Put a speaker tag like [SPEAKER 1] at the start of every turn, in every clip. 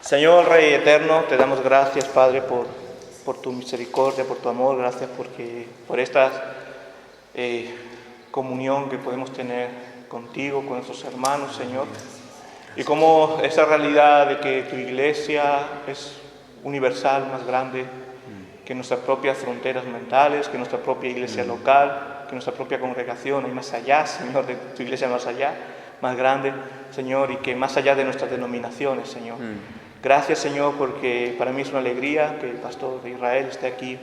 [SPEAKER 1] Señor Rey eterno, te damos gracias, Padre, por tu misericordia, por tu amor. Gracias por esta comunión que podemos tener contigo, con nuestros hermanos, Señor. Y como esa realidad de que tu iglesia es universal, más grande que nuestras propias fronteras mentales, que nuestra propia iglesia local, que nuestra propia congregación, y más allá, Señor, de tu iglesia más allá, más grande, Señor, y que más allá de nuestras denominaciones, Señor. Gracias, Señor, porque para mí es una alegría que el pastor de Israel esté aquí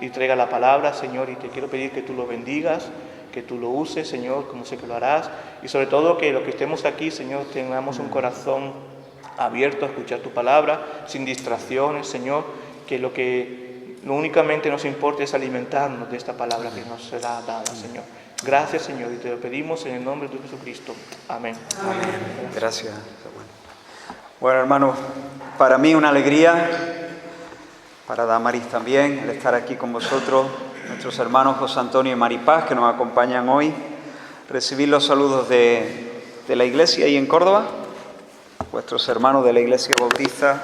[SPEAKER 1] y traiga la palabra, Señor, y te quiero pedir que tú lo bendigas, que tú lo uses, Señor, como sé que lo harás, y sobre todo que los que estemos aquí, Señor, tengamos un corazón abierto a escuchar tu palabra, sin distracciones, Señor, que lo únicamente nos importa es alimentarnos de esta palabra que nos será dada, Señor. Gracias, Señor, y te lo pedimos en el nombre de Jesucristo. Amén.
[SPEAKER 2] Amén. Gracias. Bueno, hermanos, para mí una alegría, para Damaris también, el estar aquí con vosotros, nuestros hermanos José Antonio y Maripaz, que nos acompañan hoy, recibir los saludos de la iglesia ahí en Córdoba, vuestros hermanos de la iglesia bautista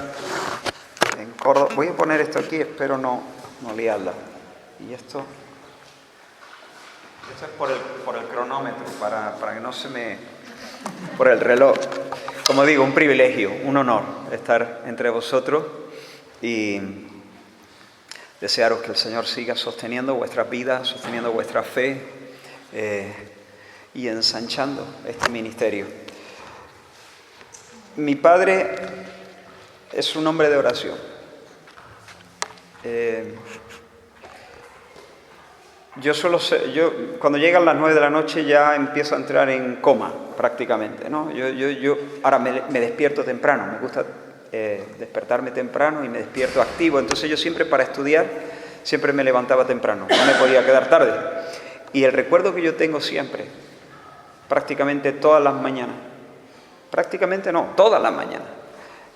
[SPEAKER 2] en Córdoba. Voy a poner esto aquí, espero no liarla. Y esto es por el cronómetro, para que no se me... por el reloj. Como digo, un privilegio, un honor estar entre vosotros y desearos que el Señor siga sosteniendo vuestras vidas, sosteniendo vuestra fe y ensanchando este ministerio. Mi padre es un hombre de oración. Yo cuando llegan las 9 de la noche ya empiezo a entrar en coma prácticamente, ¿no? Yo ahora me despierto temprano, me gusta despertarme temprano y me despierto activo, entonces yo siempre para estudiar siempre me levantaba temprano, no me podía quedar tarde. Y el recuerdo que yo tengo siempre, prácticamente todas las mañanas, todas las mañanas,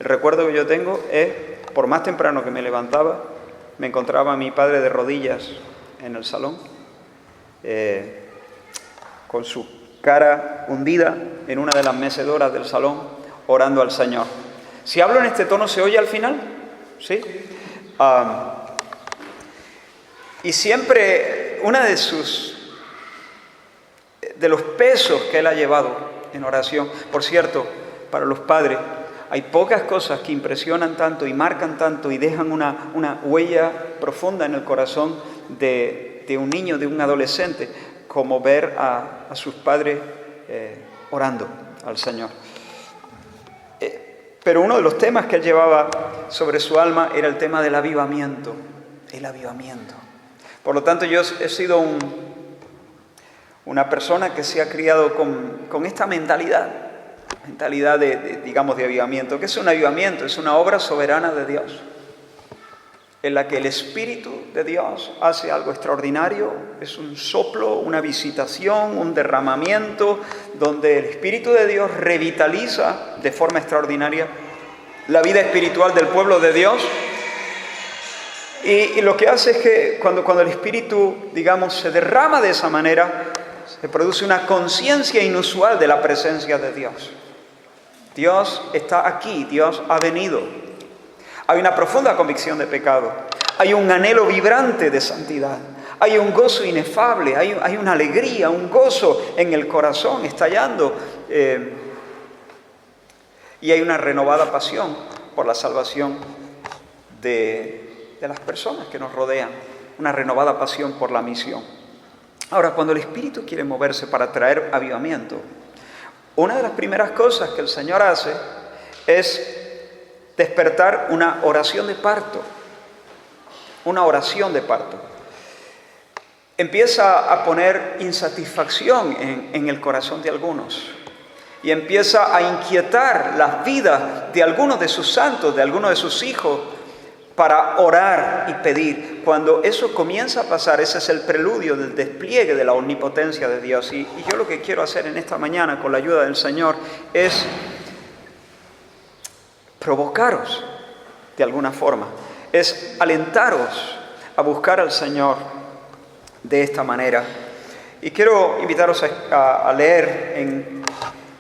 [SPEAKER 2] el recuerdo que yo tengo es, por más temprano que me levantaba, me encontraba a mi padre de rodillas en el salón, con su cara hundida en una de las mecedoras del salón, orando al Señor. Si hablo en este tono, ¿se oye al final? ¿Sí? Y siempre uno de los pesos que él ha llevado en oración, por cierto, para los padres, hay pocas cosas que impresionan tanto y marcan tanto y dejan una huella profunda en el corazón de un niño, de un adolescente, como ver a sus padres orando al Señor. Pero uno de los temas que él llevaba sobre su alma era el tema del avivamiento. El avivamiento. Por lo tanto, yo he sido una persona que se ha criado con esta mentalidad de avivamiento. ¿Qué es un avivamiento? Es una obra soberana de Dios, en la que el Espíritu de Dios hace algo extraordinario, es un soplo, una visitación, un derramamiento, donde el Espíritu de Dios revitaliza de forma extraordinaria la vida espiritual del pueblo de Dios. Y lo que hace es que cuando el Espíritu, se derrama de esa manera, se produce una conciencia inusual de la presencia de Dios. Dios está aquí, Dios ha venido. Hay una profunda convicción de pecado, hay un anhelo vibrante de santidad, hay un gozo inefable, hay una alegría, un gozo en el corazón estallando, y hay una renovada pasión por la salvación de las personas que nos rodean, una renovada pasión por la misión. Ahora, cuando el Espíritu quiere moverse para traer avivamiento, una de las primeras cosas que el Señor hace es despertar una oración de parto. Una oración de parto. Empieza a poner insatisfacción en el corazón de algunos. Y empieza a inquietar las vidas de algunos de sus santos, de algunos de sus hijos, para orar y pedir. Cuando eso comienza a pasar, ese es el preludio del despliegue de la omnipotencia de Dios. Y yo lo que quiero hacer en esta mañana, con la ayuda del Señor, es provocaros de alguna forma, es alentaros a buscar al Señor de esta manera. Y quiero invitaros a leer en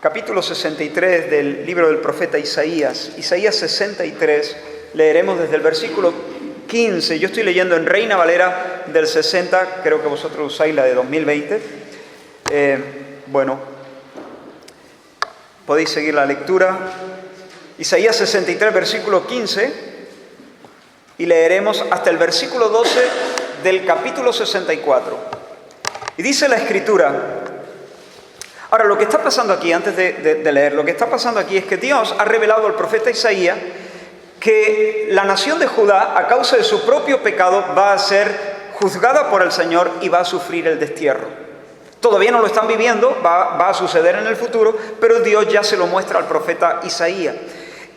[SPEAKER 2] capítulo 63 del libro del profeta Isaías. Isaías 63, leeremos desde el versículo 15. Yo estoy leyendo en Reina Valera del 60, creo que vosotros usáis la de 2020. Podéis seguir la lectura. Isaías 63, versículo 15, y leeremos hasta el versículo 12 del capítulo 64. Y dice la Escritura. Ahora, lo que está pasando aquí, antes de leer, lo que está pasando aquí es que Dios ha revelado al profeta Isaías que la nación de Judá, a causa de su propio pecado, va a ser juzgada por el Señor y va a sufrir el destierro. Todavía no lo están viviendo, va a suceder en el futuro, pero Dios ya se lo muestra al profeta Isaías.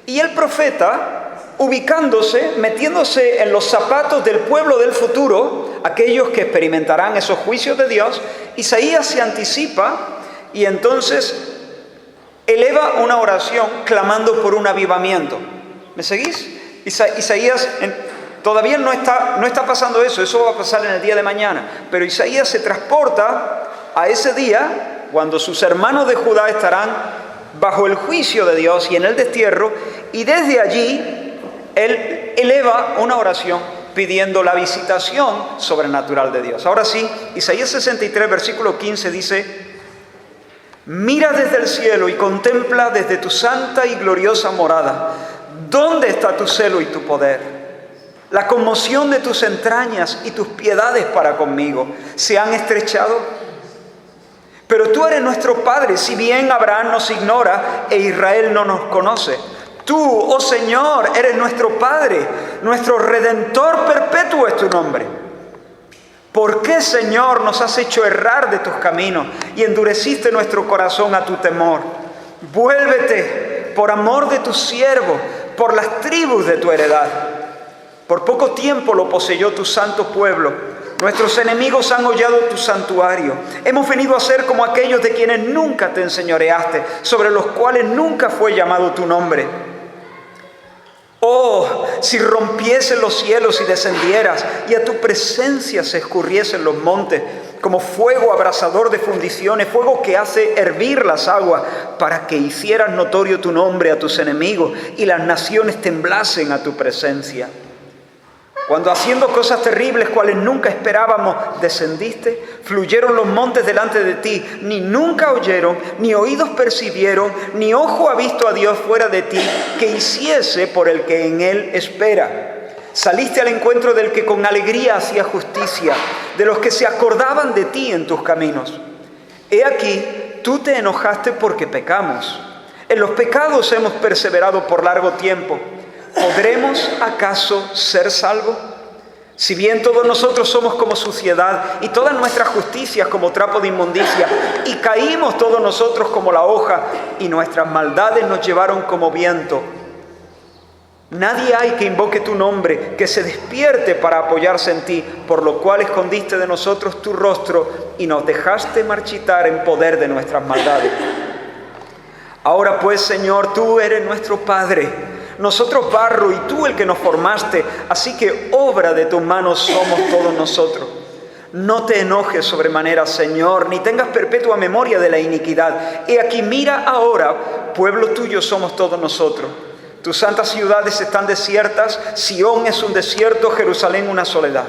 [SPEAKER 2] Y el profeta, ubicándose, metiéndose en los zapatos del pueblo del futuro, aquellos que experimentarán esos juicios de Dios, Isaías se anticipa y entonces eleva una oración clamando por un avivamiento. ¿Me seguís? Isaías todavía no está pasando eso va a pasar en el día de mañana, pero Isaías se transporta a ese día cuando sus hermanos de Judá estarán bajo el juicio de Dios y en el destierro, y desde allí él eleva una oración pidiendo la visitación sobrenatural de Dios. Ahora sí, Isaías 63, versículo 15 dice: mira desde el cielo y contempla desde tu santa y gloriosa morada. ¿Dónde está tu celo y tu poder? La conmoción de tus entrañas y tus piedades para conmigo se han estrechado. Pero tú eres nuestro Padre, si bien Abraham nos ignora e Israel no nos conoce. Tú, oh Señor, eres nuestro Padre, nuestro Redentor perpetuo es tu nombre. ¿Por qué, Señor, nos has hecho errar de tus caminos y endureciste nuestro corazón a tu temor? Vuélvete por amor de tu siervo, por las tribus de tu heredad. Por poco tiempo lo poseyó tu santo pueblo. Nuestros enemigos han hollado tu santuario. Hemos venido a ser como aquellos de quienes nunca te enseñoreaste, sobre los cuales nunca fue llamado tu nombre. Oh, si rompiesen los cielos y descendieras, y a tu presencia se escurriesen los montes, como fuego abrasador de fundiciones, fuego que hace hervir las aguas, para que hicieras notorio tu nombre a tus enemigos, y las naciones temblasen a tu presencia. Cuando haciendo cosas terribles, cuales nunca esperábamos, descendiste, fluyeron los montes delante de ti, ni nunca oyeron, ni oídos percibieron, ni ojo ha visto a Dios fuera de ti, que hiciese por el que en él espera. Saliste al encuentro del que con alegría hacía justicia, de los que se acordaban de ti en tus caminos. He aquí, tú te enojaste porque pecamos. En los pecados hemos perseverado por largo tiempo. ¿Podremos acaso ser salvos? Si bien todos nosotros somos como suciedad y todas nuestras justicias como trapo de inmundicia, y caímos todos nosotros como la hoja y nuestras maldades nos llevaron como viento. Nadie hay que invoque tu nombre, que se despierte para apoyarse en ti, por lo cual escondiste de nosotros tu rostro y nos dejaste marchitar en poder de nuestras maldades. Ahora pues, Señor, tú eres nuestro Padre, nosotros barro y tú el que nos formaste, así que obra de tus manos somos todos nosotros. No te enojes sobremanera, Señor, ni tengas perpetua memoria de la iniquidad. He aquí, mira ahora, pueblo tuyo somos todos nosotros. Tus santas ciudades están desiertas, Sión es un desierto, Jerusalén una soledad.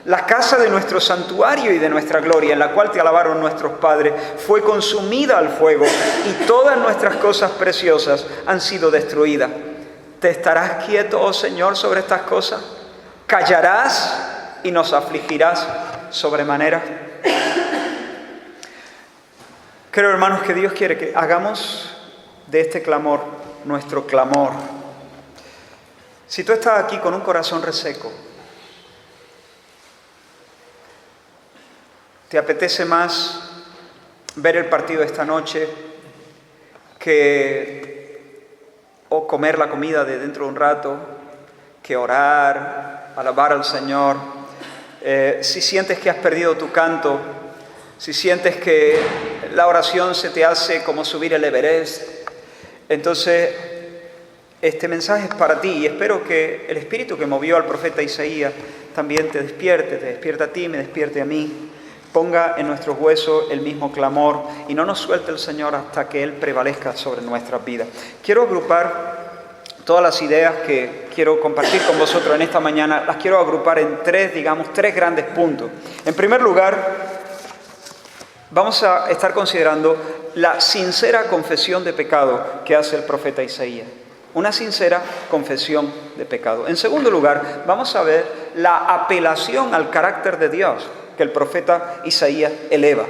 [SPEAKER 2] La casa de nuestro santuario y de nuestra gloria, en la cual te alabaron nuestros padres, fue consumida al fuego, y todas nuestras cosas preciosas han sido destruidas. ¿Te estarás quieto, oh Señor, sobre estas cosas? ¿Callarás y nos afligirás sobremanera? Creo, hermanos, que Dios quiere que hagamos de este clamor nuestro clamor. Si tú estás aquí con un corazón reseco, ¿te apetece más ver el partido esta noche o comer la comida de dentro de un rato, que orar, alabar al Señor? Si sientes que has perdido tu canto, si sientes que la oración se te hace como subir el Everest, entonces este mensaje es para ti, y espero que el espíritu que movió al profeta Isaías también te despierte a ti, me despierte a mí, ponga en nuestros huesos el mismo clamor y no nos suelte el Señor hasta que Él prevalezca sobre nuestras vidas. Quiero agrupar todas las ideas que quiero compartir con vosotros en esta mañana, las quiero agrupar en tres grandes puntos. En primer lugar, vamos a estar considerando la sincera confesión de pecado que hace el profeta Isaías. Una sincera confesión de pecado. En segundo lugar, vamos a ver la apelación al carácter de Dios que el profeta Isaías eleva.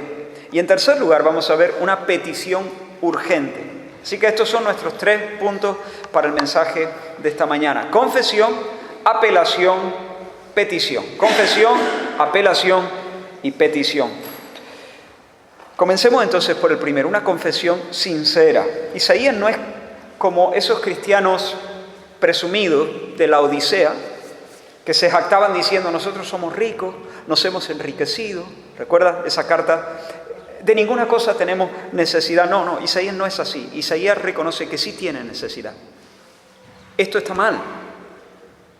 [SPEAKER 2] Y en tercer lugar, vamos a ver una petición urgente. Así que estos son nuestros 3 puntos para el mensaje de esta mañana. Confesión, apelación, petición. Confesión, apelación y petición. Comencemos entonces por el primero, una confesión sincera. Isaías no es como esos cristianos presumidos de la Odisea, que se jactaban diciendo, nosotros somos ricos, nos hemos enriquecido. ¿Recuerdas esa carta? De ninguna cosa tenemos necesidad. No, Isaías no es así. Isaías reconoce que sí tiene necesidad. Esto está mal.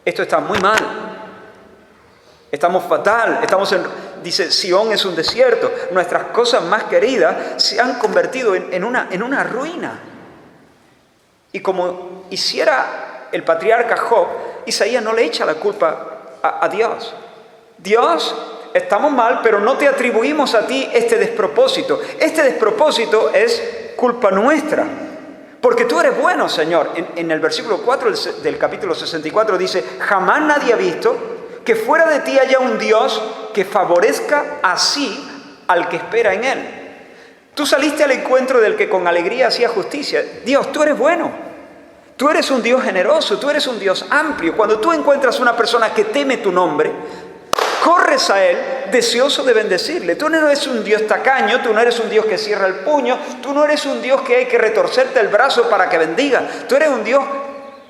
[SPEAKER 2] Esto está muy mal. Estamos fatal. Dice, Sión es un desierto. Nuestras cosas más queridas se han convertido en una ruina. Y como hiciera el patriarca Job, Isaías no le echa la culpa a Dios. Dios, estamos mal, pero no te atribuimos a ti este despropósito. Este despropósito es culpa nuestra. Porque tú eres bueno, Señor. En el versículo 4 del capítulo 64 dice, jamás nadie ha visto que fuera de ti haya un Dios que favorezca así al que espera en Él. Tú saliste al encuentro del que con alegría hacía justicia. Dios, tú eres bueno. Tú eres un Dios generoso, tú eres un Dios amplio. Cuando tú encuentras una persona que teme tu nombre, corres a Él deseoso de bendecirle. Tú no eres un Dios tacaño, tú no eres un Dios que cierra el puño, tú no eres un Dios que hay que retorcerte el brazo para que bendiga. Tú eres un Dios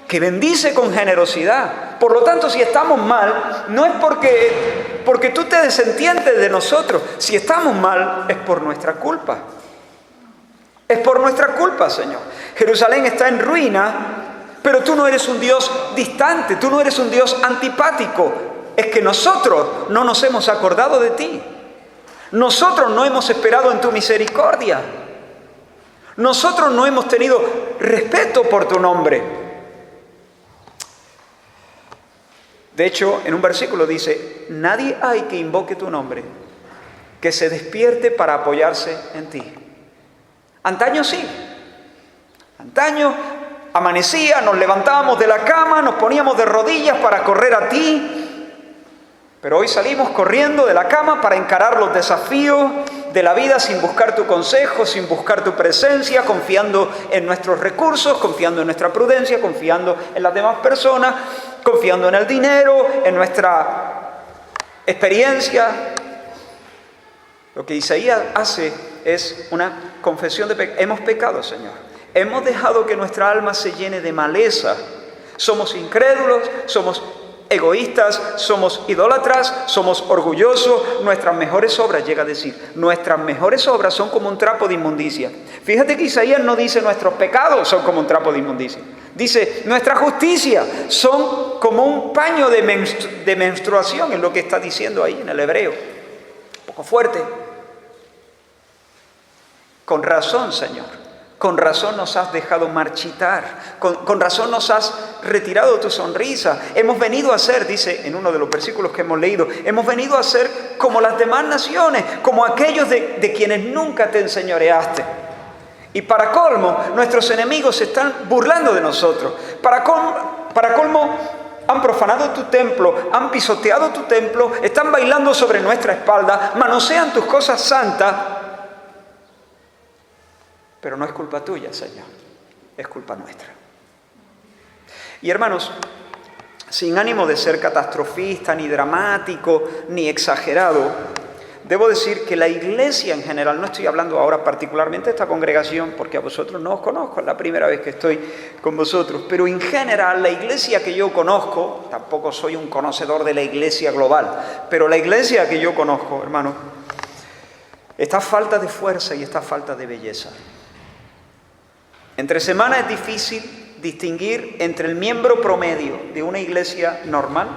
[SPEAKER 2] que bendice con generosidad. Por lo tanto, si estamos mal, no es porque tú te desentiendes de nosotros. Si estamos mal, es por nuestra culpa. Es por nuestra culpa, Señor. Jerusalén está en ruina, pero tú no eres un Dios distante, tú no eres un Dios antipático. Es que nosotros no nos hemos acordado de ti. Nosotros no hemos esperado en tu misericordia. Nosotros no hemos tenido respeto por tu nombre. De hecho, en un versículo dice, nadie hay que invoque tu nombre, que se despierte para apoyarse en ti. Antaño sí. Antaño amanecía, nos levantábamos de la cama, nos poníamos de rodillas para correr a ti. Pero hoy salimos corriendo de la cama para encarar los desafíos de la vida sin buscar tu consejo, sin buscar tu presencia, confiando en nuestros recursos, confiando en nuestra prudencia, confiando en las demás personas, confiando en el dinero, en nuestra experiencia. Lo que Isaías hace es una confesión de pecado. Hemos pecado, Señor. Hemos dejado que nuestra alma se llene de maleza. Somos incrédulos, somos egoístas, somos idólatras, somos orgullosos. Nuestras mejores obras, llega a decir, nuestras mejores obras son como un trapo de inmundicia. Fíjate que Isaías no dice nuestros pecados son como un trapo de inmundicia. Dice, nuestra justicia son como un paño de menstruación, es lo que está diciendo ahí en el hebreo. Un poco fuerte. Con razón, Señor. Con razón nos has dejado marchitar. Con razón nos has retirado tu sonrisa. Hemos venido a ser, dice en uno de los versículos que hemos leído, hemos venido a ser como las demás naciones, como aquellos de quienes nunca te enseñoreaste. Y para colmo, nuestros enemigos se están burlando de nosotros. Para colmo, han profanado tu templo, han pisoteado tu templo, están bailando sobre nuestra espalda, manosean tus cosas santas. Pero no es culpa tuya, Señor, es culpa nuestra. Y hermanos, sin ánimo de ser catastrofista, ni dramático, ni exagerado, debo decir que la iglesia en general, no estoy hablando ahora particularmente de esta congregación, porque a vosotros no os conozco, es la primera vez que estoy con vosotros, pero en general la iglesia que yo conozco, tampoco soy un conocedor de la iglesia global, pero la iglesia que yo conozco, hermanos, está falta de fuerza y está falta de belleza. Entre semana es difícil distinguir entre el miembro promedio de una iglesia normal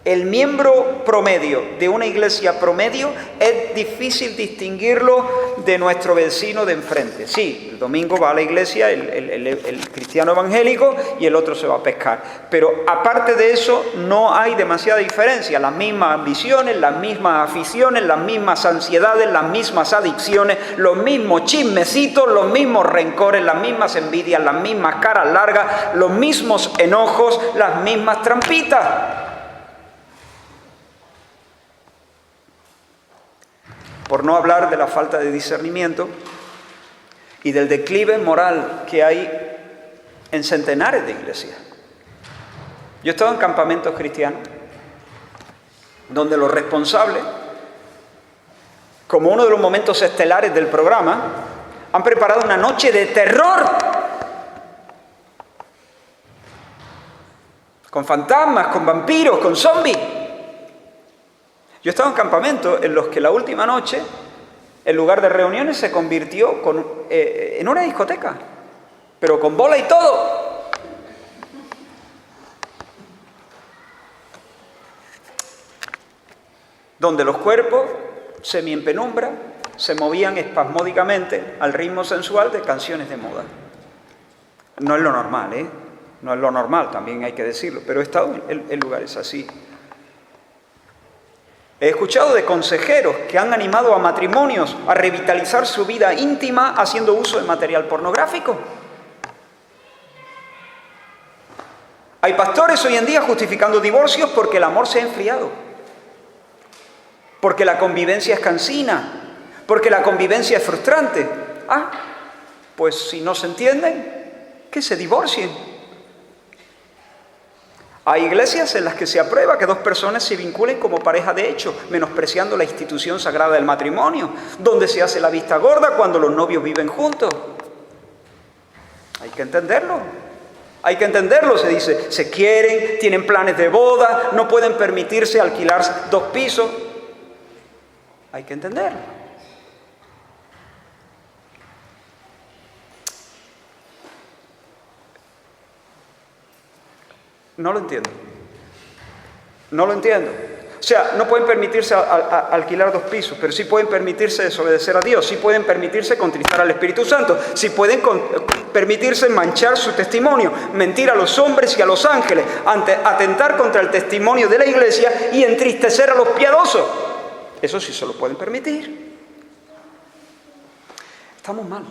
[SPEAKER 2] El miembro promedio de una iglesia promedio es difícil distinguirlo de nuestro vecino de enfrente. Sí, el domingo va a la iglesia el cristiano evangélico y el otro se va a pescar. Pero aparte de eso no hay demasiada diferencia. Las mismas ambiciones, las mismas aficiones, las mismas ansiedades, las mismas adicciones, los mismos chismecitos, los mismos rencores, las mismas envidias, las mismas caras largas, los mismos enojos, las mismas trampitas. Por no hablar de la falta de discernimiento y del declive moral que hay en centenares de iglesias. Yo he estado en campamentos cristianos donde los responsables, como uno de los momentos estelares del programa, han preparado una noche de terror con fantasmas, con vampiros, con zombies. Yo he estado en campamentos en los que la última noche, el lugar de reuniones se convirtió en una discoteca, pero con bola y todo. Donde los cuerpos, semi en penumbra, se movían espasmódicamente al ritmo sensual de canciones de moda. No es lo normal, ¿eh? No es lo normal, también hay que decirlo, pero he estado en lugares así. He escuchado de consejeros que han animado a matrimonios a revitalizar su vida íntima haciendo uso de material pornográfico. Hay pastores hoy en día justificando divorcios porque el amor se ha enfriado, porque la convivencia es cansina, porque la convivencia es frustrante. Pues si no se entienden, que se divorcien. Hay iglesias en las que se aprueba que dos personas se vinculen como pareja de hecho, menospreciando la institución sagrada del matrimonio, donde se hace la vista gorda cuando los novios viven juntos. Hay que entenderlo. Hay que entenderlo, se dice. Se quieren, tienen planes de boda, no pueden permitirse alquilar 2 pisos. Hay que entenderlo. No lo entiendo. No lo entiendo. O sea, no pueden permitirse alquilar 2 pisos, pero sí pueden permitirse desobedecer a Dios, sí pueden permitirse contristar al Espíritu Santo, sí pueden permitirse manchar su testimonio, mentir a los hombres y a los ángeles, atentar contra el testimonio de la iglesia y entristecer a los piadosos. Eso sí se lo pueden permitir. Estamos mal.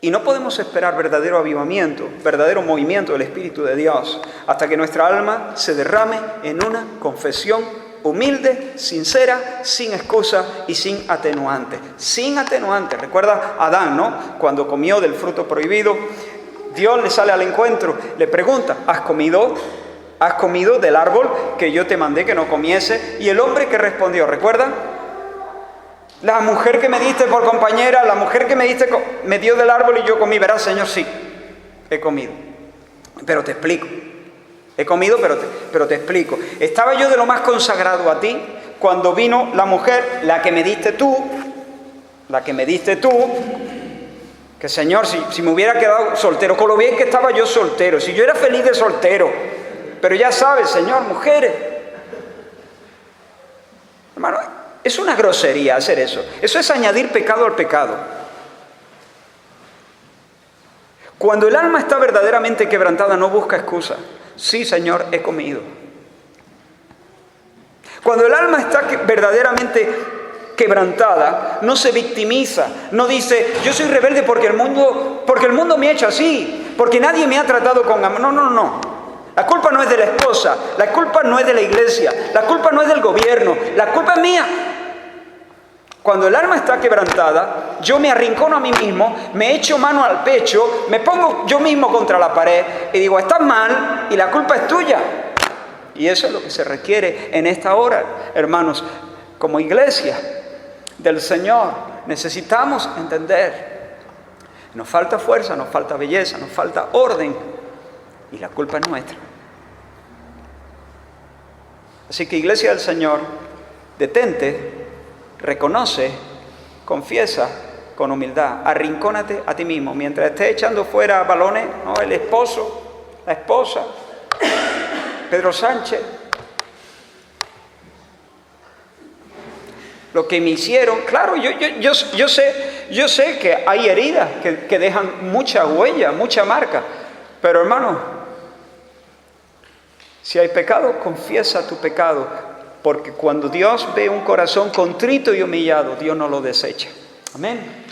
[SPEAKER 2] Y no podemos esperar verdadero avivamiento, verdadero movimiento del Espíritu de Dios, hasta que nuestra alma se derrame en una confesión humilde, sincera, sin excusa y sin atenuante. Sin atenuante. Recuerda a Adán, ¿no? Cuando comió del fruto prohibido, Dios le sale al encuentro, le pregunta, ¿has comido del árbol que yo te mandé que no comiese? Y el hombre que respondió, ¿recuerda? La mujer que me diste por compañera, la mujer que me diste me dio del árbol y yo comí. Verás, Señor, sí, he comido. Pero te explico. He comido, pero te explico. Estaba yo de lo más consagrado a ti cuando vino la mujer, la que me diste tú, que Señor, si me hubiera quedado soltero, con lo bien que estaba yo soltero, si yo era feliz de soltero, pero ya sabes, Señor, mujeres. Hermano, es una grosería hacer eso. Eso es añadir pecado al pecado. Cuando el alma está verdaderamente quebrantada, no busca excusa. Sí, Señor, he comido. Cuando el alma está verdaderamente quebrantada, no se victimiza, no dice, yo soy rebelde porque el mundo me ha hecho así, porque nadie me ha tratado con amor. No. La culpa no es de la esposa, la culpa no es de la iglesia, la culpa no es del gobierno, la culpa es mía. Cuando el alma está quebrantada, yo me arrincono a mí mismo, me echo mano al pecho, me pongo yo mismo contra la pared y digo, estás mal y la culpa es tuya. Y eso es lo que se requiere en esta hora, hermanos. Como iglesia del Señor necesitamos entender. Nos falta fuerza, nos falta belleza, nos falta orden y la culpa es nuestra. Así que, iglesia del Señor, detente, reconoce, confiesa con humildad. Arrincónate a ti mismo. Mientras estés echando fuera balones, ¿no? El esposo, la esposa, Pedro Sánchez, lo que me hicieron. Claro, yo sé que hay heridas que dejan mucha huella, mucha marca. Pero hermano, si hay pecado, confiesa tu pecado. Porque cuando Dios ve un corazón contrito y humillado, Dios no lo desecha. Amén.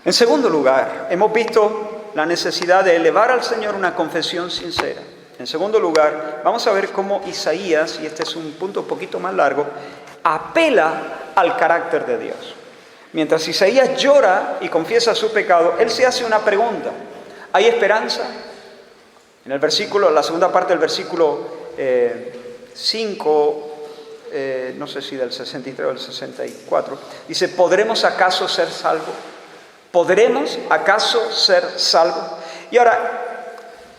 [SPEAKER 2] En segundo lugar, hemos visto la necesidad de elevar al Señor una confesión sincera. En segundo lugar, vamos a ver cómo Isaías, y este es un punto un poquito más largo, apela al carácter de Dios. Mientras Isaías llora y confiesa su pecado, él se hace una pregunta. ¿Hay esperanza? En el versículo, la segunda parte del versículo 5, no sé si del 63 o del 64, dice, ¿podremos acaso ser salvos? ¿Podremos acaso ser salvos? Y ahora,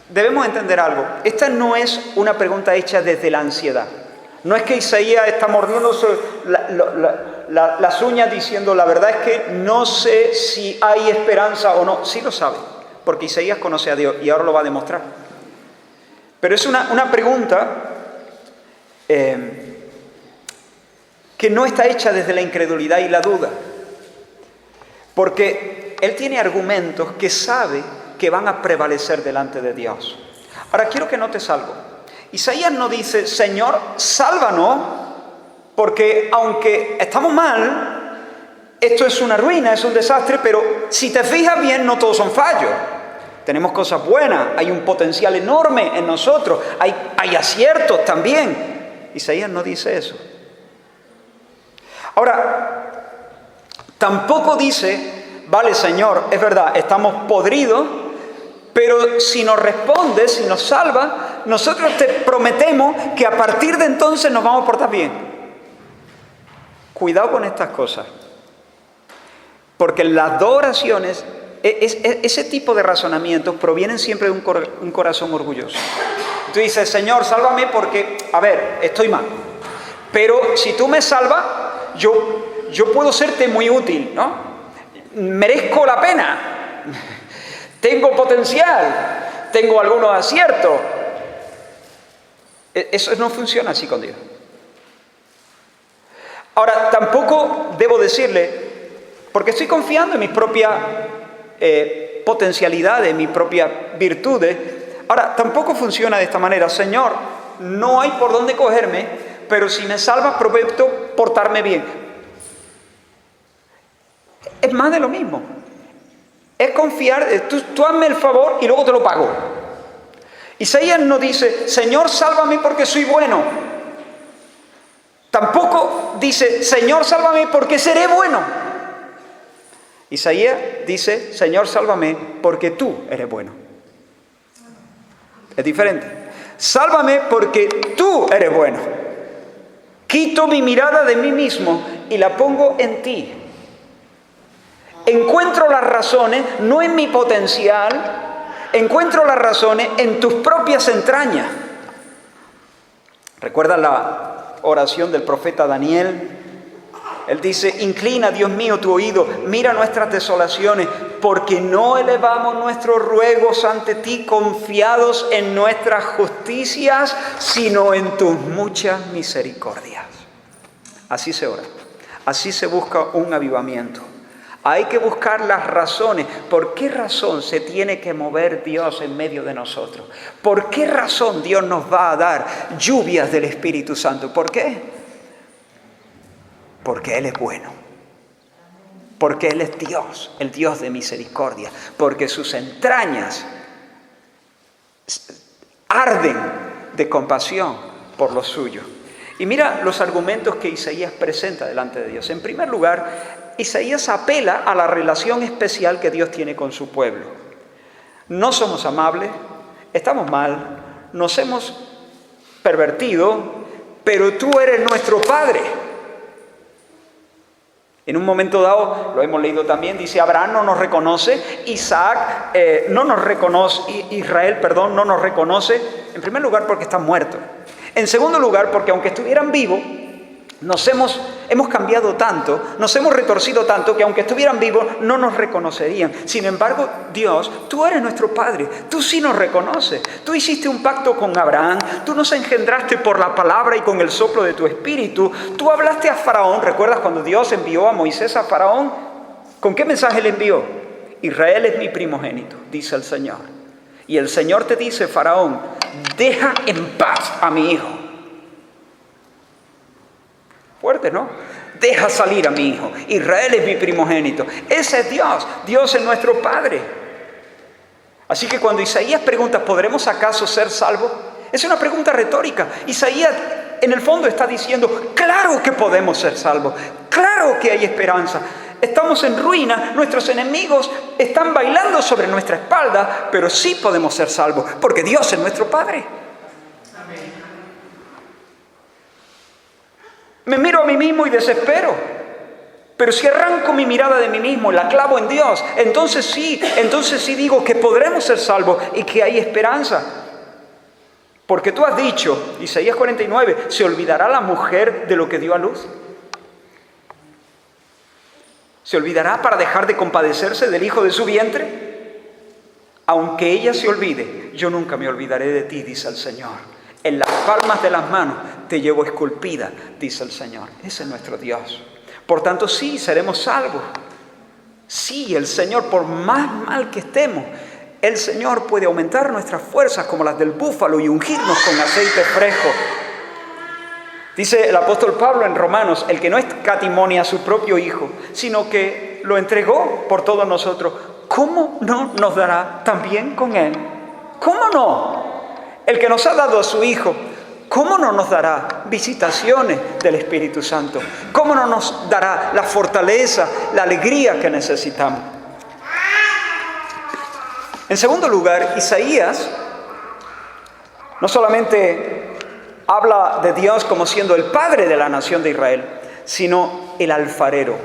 [SPEAKER 2] debemos entender algo. Esta no es una pregunta hecha desde la ansiedad. No es que Isaías está mordiéndose las uñas diciendo, la verdad es que no sé si hay esperanza o no. Sí lo sabe, porque Isaías conoce a Dios y ahora lo va a demostrar. Pero es una pregunta que no está hecha desde la incredulidad y la duda. Porque él tiene argumentos que sabe que van a prevalecer delante de Dios. Ahora quiero que notes algo. Isaías no dice, Señor, sálvanos, porque aunque estamos mal, esto es una ruina, es un desastre, pero si te fijas bien, no todos son fallos. Tenemos cosas buenas, hay un potencial enorme en nosotros, hay aciertos también. Isaías no dice eso. Ahora, tampoco dice, vale Señor, es verdad, estamos podridos, pero si nos respondes, si nos salvas, nosotros te prometemos que a partir de entonces nos vamos a portar bien. Cuidado con estas cosas, porque las dos oraciones, ese tipo de razonamientos provienen siempre de un corazón orgulloso. Tú dices, Señor, sálvame porque, a ver, estoy mal, pero si tú me salvas, yo puedo serte muy útil, ¿no? Merezco la pena, tengo potencial, tengo algunos aciertos. Eso no funciona así con Dios. Ahora, tampoco debo decirle, porque estoy confiando en mis propias potencialidades, en mis propias virtudes. Ahora, tampoco funciona de esta manera. Señor, no hay por dónde cogerme, pero si me salvas, prometo portarme bien. Es más de lo mismo. Es confiar, tú hazme el favor y luego te lo pago. Isaías no dice, Señor, sálvame porque soy bueno. Tampoco dice, Señor, sálvame porque seré bueno. Isaías dice, Señor, sálvame porque tú eres bueno. Es diferente. Sálvame porque tú eres bueno. Quito mi mirada de mí mismo y la pongo en ti. Encuentro las razones no en mi potencial, encuentro las razones en tus propias entrañas. ¿Recuerdan la oración del profeta Daniel? Él dice, inclina, Dios mío, tu oído, mira nuestras desolaciones, porque no elevamos nuestros ruegos ante ti confiados en nuestras justicias, sino en tus muchas misericordias. Así se ora, así se busca un avivamiento. Hay que buscar las razones. ¿Por qué razón se tiene que mover Dios en medio de nosotros? ¿Por qué razón Dios nos va a dar lluvias del Espíritu Santo? ¿Por qué? Porque Él es bueno. Porque Él es Dios, el Dios de misericordia. Porque sus entrañas arden de compasión por lo suyo. Y mira los argumentos que Isaías presenta delante de Dios. En primer lugar, Isaías apela a la relación especial que Dios tiene con su pueblo. No somos amables, estamos mal, nos hemos pervertido, pero tú eres nuestro Padre. En un momento dado, lo hemos leído también, dice, Abraham no nos reconoce, Israel no nos reconoce, en primer lugar porque están muertos. En segundo lugar, porque aunque estuvieran vivos, Hemos cambiado tanto, nos hemos retorcido tanto que aunque estuvieran vivos no nos reconocerían. Sin embargo, Dios, tú eres nuestro Padre, tú sí nos reconoces. Tú hiciste un pacto con Abraham, tú nos engendraste por la palabra y con el soplo de tu espíritu. Tú hablaste a Faraón, ¿recuerdas cuando Dios envió a Moisés a Faraón? ¿Con qué mensaje le envió? Israel es mi primogénito, dice el Señor. Y el Señor te dice, Faraón, deja en paz a mi hijo. Fuerte, ¿no? Deja salir a mi hijo. Israel es mi primogénito. Ese es Dios. Dios es nuestro Padre. Así que cuando Isaías pregunta, ¿podremos acaso ser salvos? Es una pregunta retórica. Isaías en el fondo está diciendo, claro que podemos ser salvos. Claro que hay esperanza. Estamos en ruina, nuestros enemigos están bailando sobre nuestra espalda, pero sí podemos ser salvos, porque Dios es nuestro Padre. Me miro a mí mismo y desespero. Pero si arranco mi mirada de mí mismo y la clavo en Dios, entonces sí digo que podremos ser salvos y que hay esperanza. Porque tú has dicho, Isaías 49, ¿se olvidará la mujer de lo que dio a luz? ¿Se olvidará para dejar de compadecerse del hijo de su vientre? Aunque ella se olvide, yo nunca me olvidaré de ti, dice el Señor. En las palmas de las manos te llevo esculpida, dice el Señor. Ese es nuestro Dios. Por tanto, sí, seremos salvos. Sí, el Señor, por más mal que estemos, el Señor puede aumentar nuestras fuerzas como las del búfalo y ungirnos con aceite fresco. Dice el apóstol Pablo en Romanos, el que no escatimonia a su propio Hijo, sino que lo entregó por todos nosotros, ¿cómo no nos dará también con Él? ¿Cómo no? El que nos ha dado a su Hijo, ¿cómo no nos dará visitaciones del Espíritu Santo? ¿Cómo no nos dará la fortaleza, la alegría que necesitamos? En segundo lugar, Isaías no solamente habla de Dios como siendo el Padre de la nación de Israel, sino el alfarero.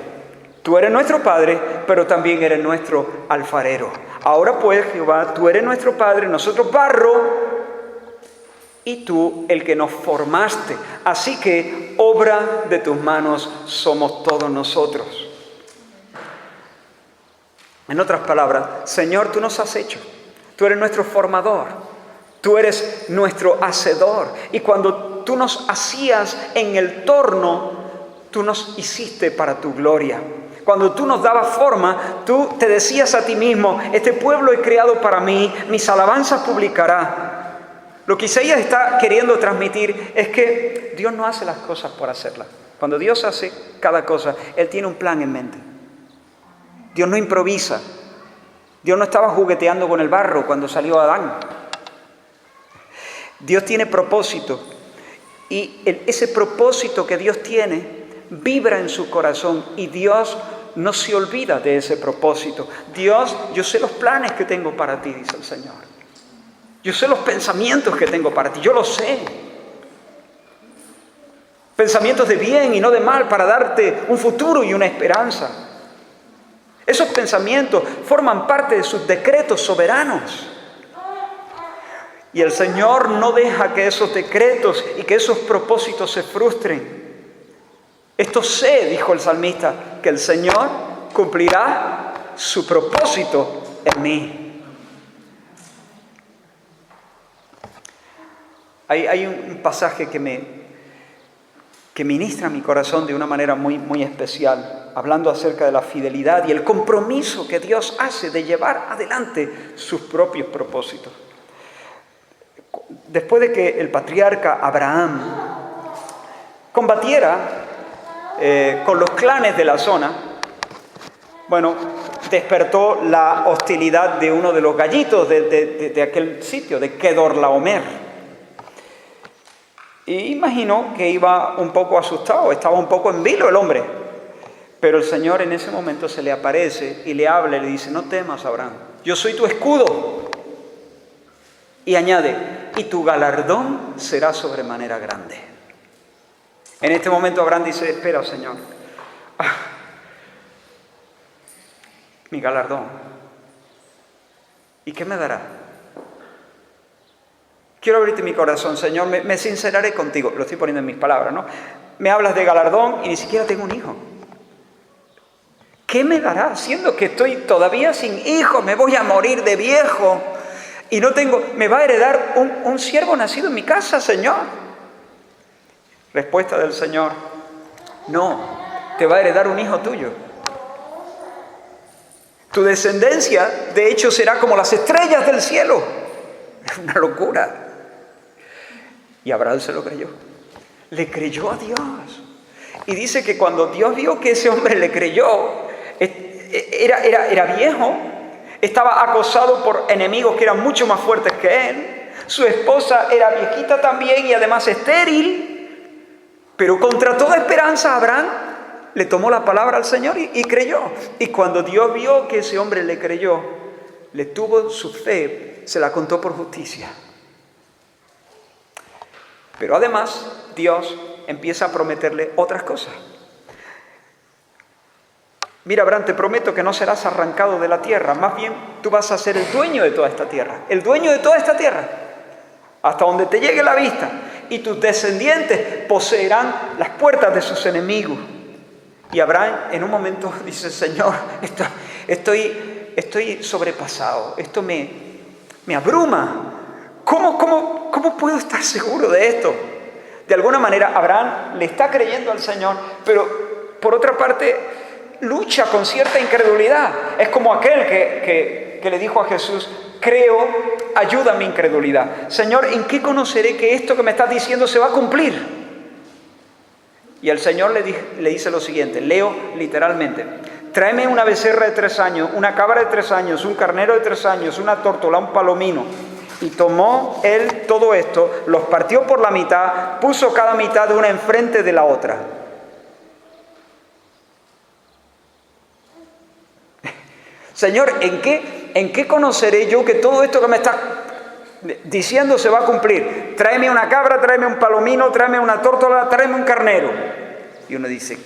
[SPEAKER 2] Tú eres nuestro Padre, pero también eres nuestro alfarero. Ahora pues, Jehová, tú eres nuestro Padre, nosotros barro, y tú el que nos formaste. Así que obra de tus manos somos todos nosotros. En otras palabras, Señor, tú nos has hecho. Tú eres nuestro formador. Tú eres nuestro hacedor. Y cuando tú nos hacías en el torno, tú nos hiciste para tu gloria. Cuando tú nos dabas forma, tú te decías a ti mismo, este pueblo he creado para mí, mis alabanzas publicará. Lo que Isaías está queriendo transmitir es que Dios no hace las cosas por hacerlas. Cuando Dios hace cada cosa, Él tiene un plan en mente. Dios no improvisa. Dios no estaba jugueteando con el barro cuando salió Adán. Dios tiene propósito. Y ese propósito que Dios tiene vibra en su corazón. Y Dios no se olvida de ese propósito. Dios, yo sé los planes que tengo para ti, dice el Señor. Yo sé los pensamientos que tengo para ti, yo lo sé. Pensamientos de bien y no de mal para darte un futuro y una esperanza. Esos pensamientos forman parte de sus decretos soberanos. Y el Señor no deja que esos decretos y que esos propósitos se frustren. Esto sé, dijo el salmista, que el Señor cumplirá su propósito en mí. Hay un pasaje que ministra mi corazón de una manera muy, muy especial, hablando acerca de la fidelidad y el compromiso que Dios hace de llevar adelante sus propios propósitos. Después de que el patriarca Abraham combatiera con los clanes de la zona, despertó la hostilidad de uno de los gallitos de aquel sitio, de Kedorlaomer. Y imaginó que iba un poco asustado, estaba un poco en vilo el hombre. Pero el Señor en ese momento se le aparece y le habla y le dice, no temas, Abraham, yo soy tu escudo. Y añade, y tu galardón será sobremanera grande. En este momento Abraham dice, espera, Señor, mi galardón, ¿y qué me dará? Quiero abrirte mi corazón, Señor, me sinceraré contigo. Lo estoy poniendo en mis palabras, ¿no? me hablas de galardón y ni siquiera tengo un hijo. ¿Qué me dará? Siendo que estoy todavía sin hijo, me voy a morir de viejo y no tengo, me va a heredar un siervo nacido en mi casa, Señor. Respuesta del Señor: no, te va a heredar un hijo tuyo. Tu descendencia, de hecho, será como las estrellas del cielo. Es una locura. Y Abraham se lo creyó. Le creyó a Dios. Y dice que cuando Dios vio que ese hombre le creyó, era viejo, estaba acosado por enemigos que eran mucho más fuertes que él. Su esposa era viejita también y además estéril. Pero contra toda esperanza, Abraham le tomó la palabra al Señor y creyó. Y cuando Dios vio que ese hombre le creyó, le tuvo su fe, se la contó por justicia. Pero además, Dios empieza a prometerle otras cosas. Mira, Abraham, te prometo que no serás arrancado de la tierra. Más bien, tú vas a ser el dueño de toda esta tierra. El dueño de toda esta tierra. Hasta donde te llegue la vista. Y tus descendientes poseerán las puertas de sus enemigos. Y Abraham en un momento dice: Señor, estoy sobrepasado. Esto me abruma. ¿Cómo puedo estar seguro de esto? De alguna manera, Abraham le está creyendo al Señor, pero por otra parte, lucha con cierta incredulidad. Es como aquel que le dijo a Jesús: creo, ayuda a mi incredulidad. Señor, ¿en qué conoceré que esto que me estás diciendo se va a cumplir? Y el Señor le dice lo siguiente, leo literalmente: tráeme una becerra de 3 años, una cabra de 3 años, un carnero de 3 años, una tórtola, un palomino. Y tomó él todo esto, los partió por la mitad, puso cada mitad de una enfrente de la otra. Señor, ¿en qué conoceré yo que todo esto que me estás diciendo se va a cumplir? Tráeme una cabra, tráeme un palomino, tráeme una tórtola, tráeme un carnero. Y uno dice: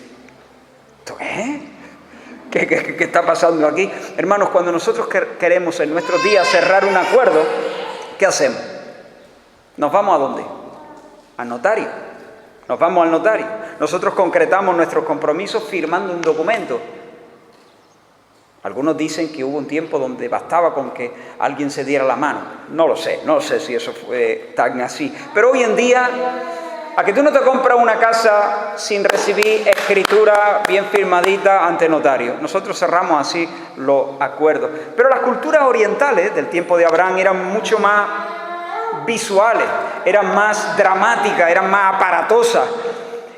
[SPEAKER 2] ¿Qué está pasando aquí? Hermanos, cuando nosotros queremos en nuestros días cerrar un acuerdo, ¿qué hacemos? ¿Nos vamos a dónde? Al notario. Nos vamos al notario. Nosotros concretamos nuestros compromisos firmando un documento. Algunos dicen que hubo un tiempo donde bastaba con que alguien se diera la mano. No lo sé si eso fue tan así. Pero hoy en día, a que tú no te compras una casa sin recibir escritura bien firmadita ante notario. Nosotros cerramos así los acuerdos. Pero las culturas orientales del tiempo de Abraham eran mucho más visuales, eran más dramáticas, eran más aparatosas.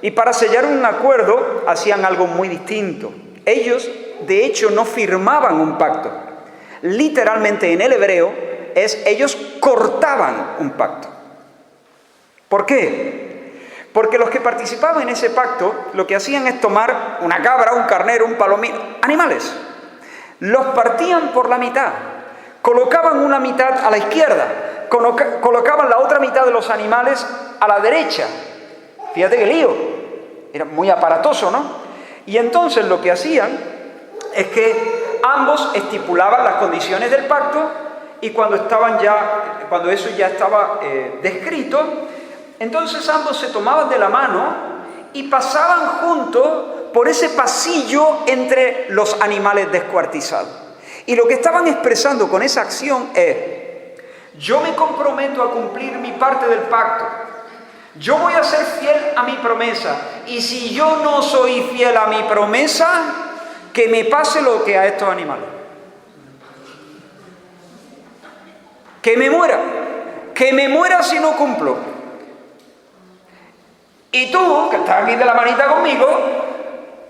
[SPEAKER 2] Y para sellar un acuerdo hacían algo muy distinto. Ellos, de hecho, no firmaban un pacto. Literalmente en el hebreo ellos cortaban un pacto. ¿Por qué? Porque los que participaban en ese pacto lo que hacían es tomar una cabra, un carnero, un palomino, animales. Los partían por la mitad. Colocaban una mitad a la izquierda. Colocaban la otra mitad de los animales a la derecha. Fíjate qué lío. Era muy aparatoso, ¿no? Y entonces lo que hacían es que ambos estipulaban las condiciones del pacto y cuando eso ya estaba descrito, entonces ambos se tomaban de la mano y pasaban juntos por ese pasillo entre los animales descuartizados. Y lo que estaban expresando con esa acción es: yo me comprometo a cumplir mi parte del pacto. Yo voy a ser fiel a mi promesa. Y si yo no soy fiel a mi promesa, que me pase lo que a estos animales. Que me muera si no cumplo. Y tú, que estás aquí de la manita conmigo,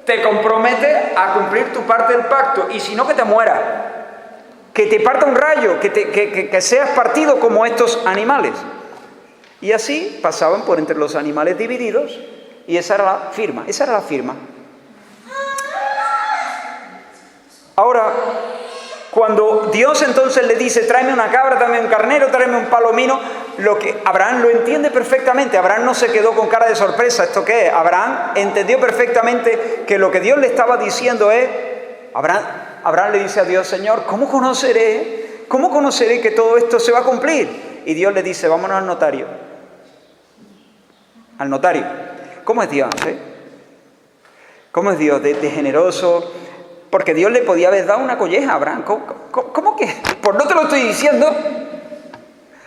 [SPEAKER 2] te comprometes a cumplir tu parte del pacto. Y si no, que te mueras. Que te parta un rayo, que seas partido como estos animales. Y así pasaban por entre los animales divididos y esa era la firma. Ahora, cuando Dios entonces le dice: tráeme una cabra, tráeme un carnero, tráeme un palomino, lo que Abraham lo entiende perfectamente. Abraham no se quedó con cara de sorpresa. ¿Esto qué es? Abraham entendió perfectamente que lo que Dios le estaba diciendo es... Abraham le dice a Dios: Señor, ¿cómo conoceré que todo esto se va a cumplir? Y Dios le dice: vámonos al notario. ¿Cómo es Dios? ¿Cómo es Dios de generoso? Porque Dios le podía haber dado una colleja a Abraham. ¿Cómo que? Pues no te lo estoy diciendo.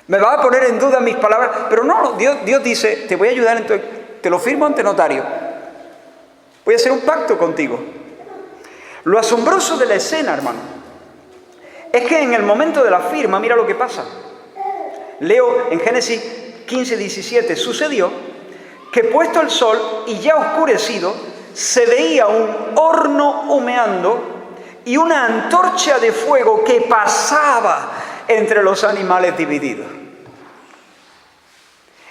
[SPEAKER 2] Me vas a poner en duda mis palabras. Pero no, Dios dice, te voy a ayudar, te lo firmo ante notario. Voy a hacer un pacto contigo. Lo asombroso de la escena, hermano, es que en el momento de la firma, mira lo que pasa. Leo en Génesis 15, 17, sucedió que puesto el sol y ya oscurecido, se veía un horno humeando y una antorcha de fuego que pasaba entre los animales divididos.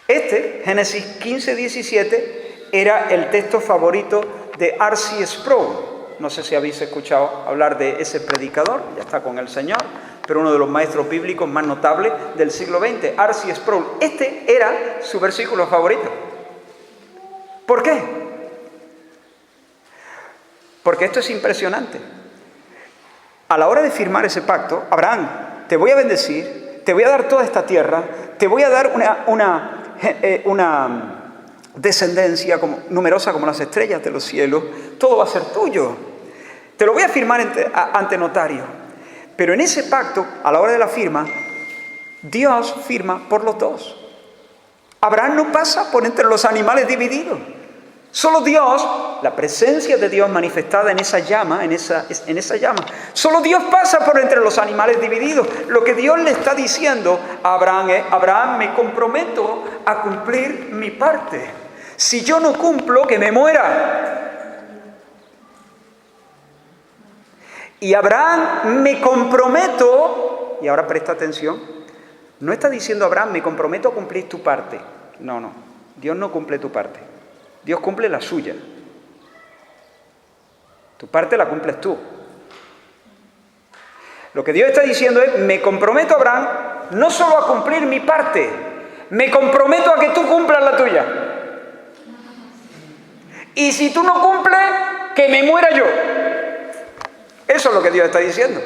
[SPEAKER 2] Génesis 15, 17, era el texto favorito de R.C. Sproul. No sé si habéis escuchado hablar de ese predicador, ya está con el Señor, pero uno de los maestros bíblicos más notables del siglo XX, R.C. Sproul. Era su versículo favorito. ¿Por qué? Porque esto es impresionante. A la hora de firmar ese pacto, Abraham, te voy a bendecir, te voy a dar toda esta tierra, te voy a dar una descendencia numerosa como las estrellas de los cielos, todo va a ser tuyo. Te lo voy a firmar ante notario. Pero en ese pacto, a la hora de la firma, Dios firma por los dos. Abraham no pasa por entre los animales divididos. Solo Dios, la presencia de Dios manifestada en esa llama, solo Dios pasa por entre los animales divididos. Lo que Dios le está diciendo a Abraham es, Abraham, me comprometo a cumplir mi parte. Si yo no cumplo, que me muera. Y Abraham, me comprometo, y ahora presta atención, no está diciendo Abraham, me comprometo a cumplir tu parte. No, Dios no cumple tu parte. Dios cumple la suya. Tu parte la cumples tú. Lo que Dios está diciendo es, me comprometo, Abraham, no solo a cumplir mi parte, me comprometo a que tú cumplas la tuya. Y si tú no cumples, que me muera yo. Eso es lo que Dios está diciendo.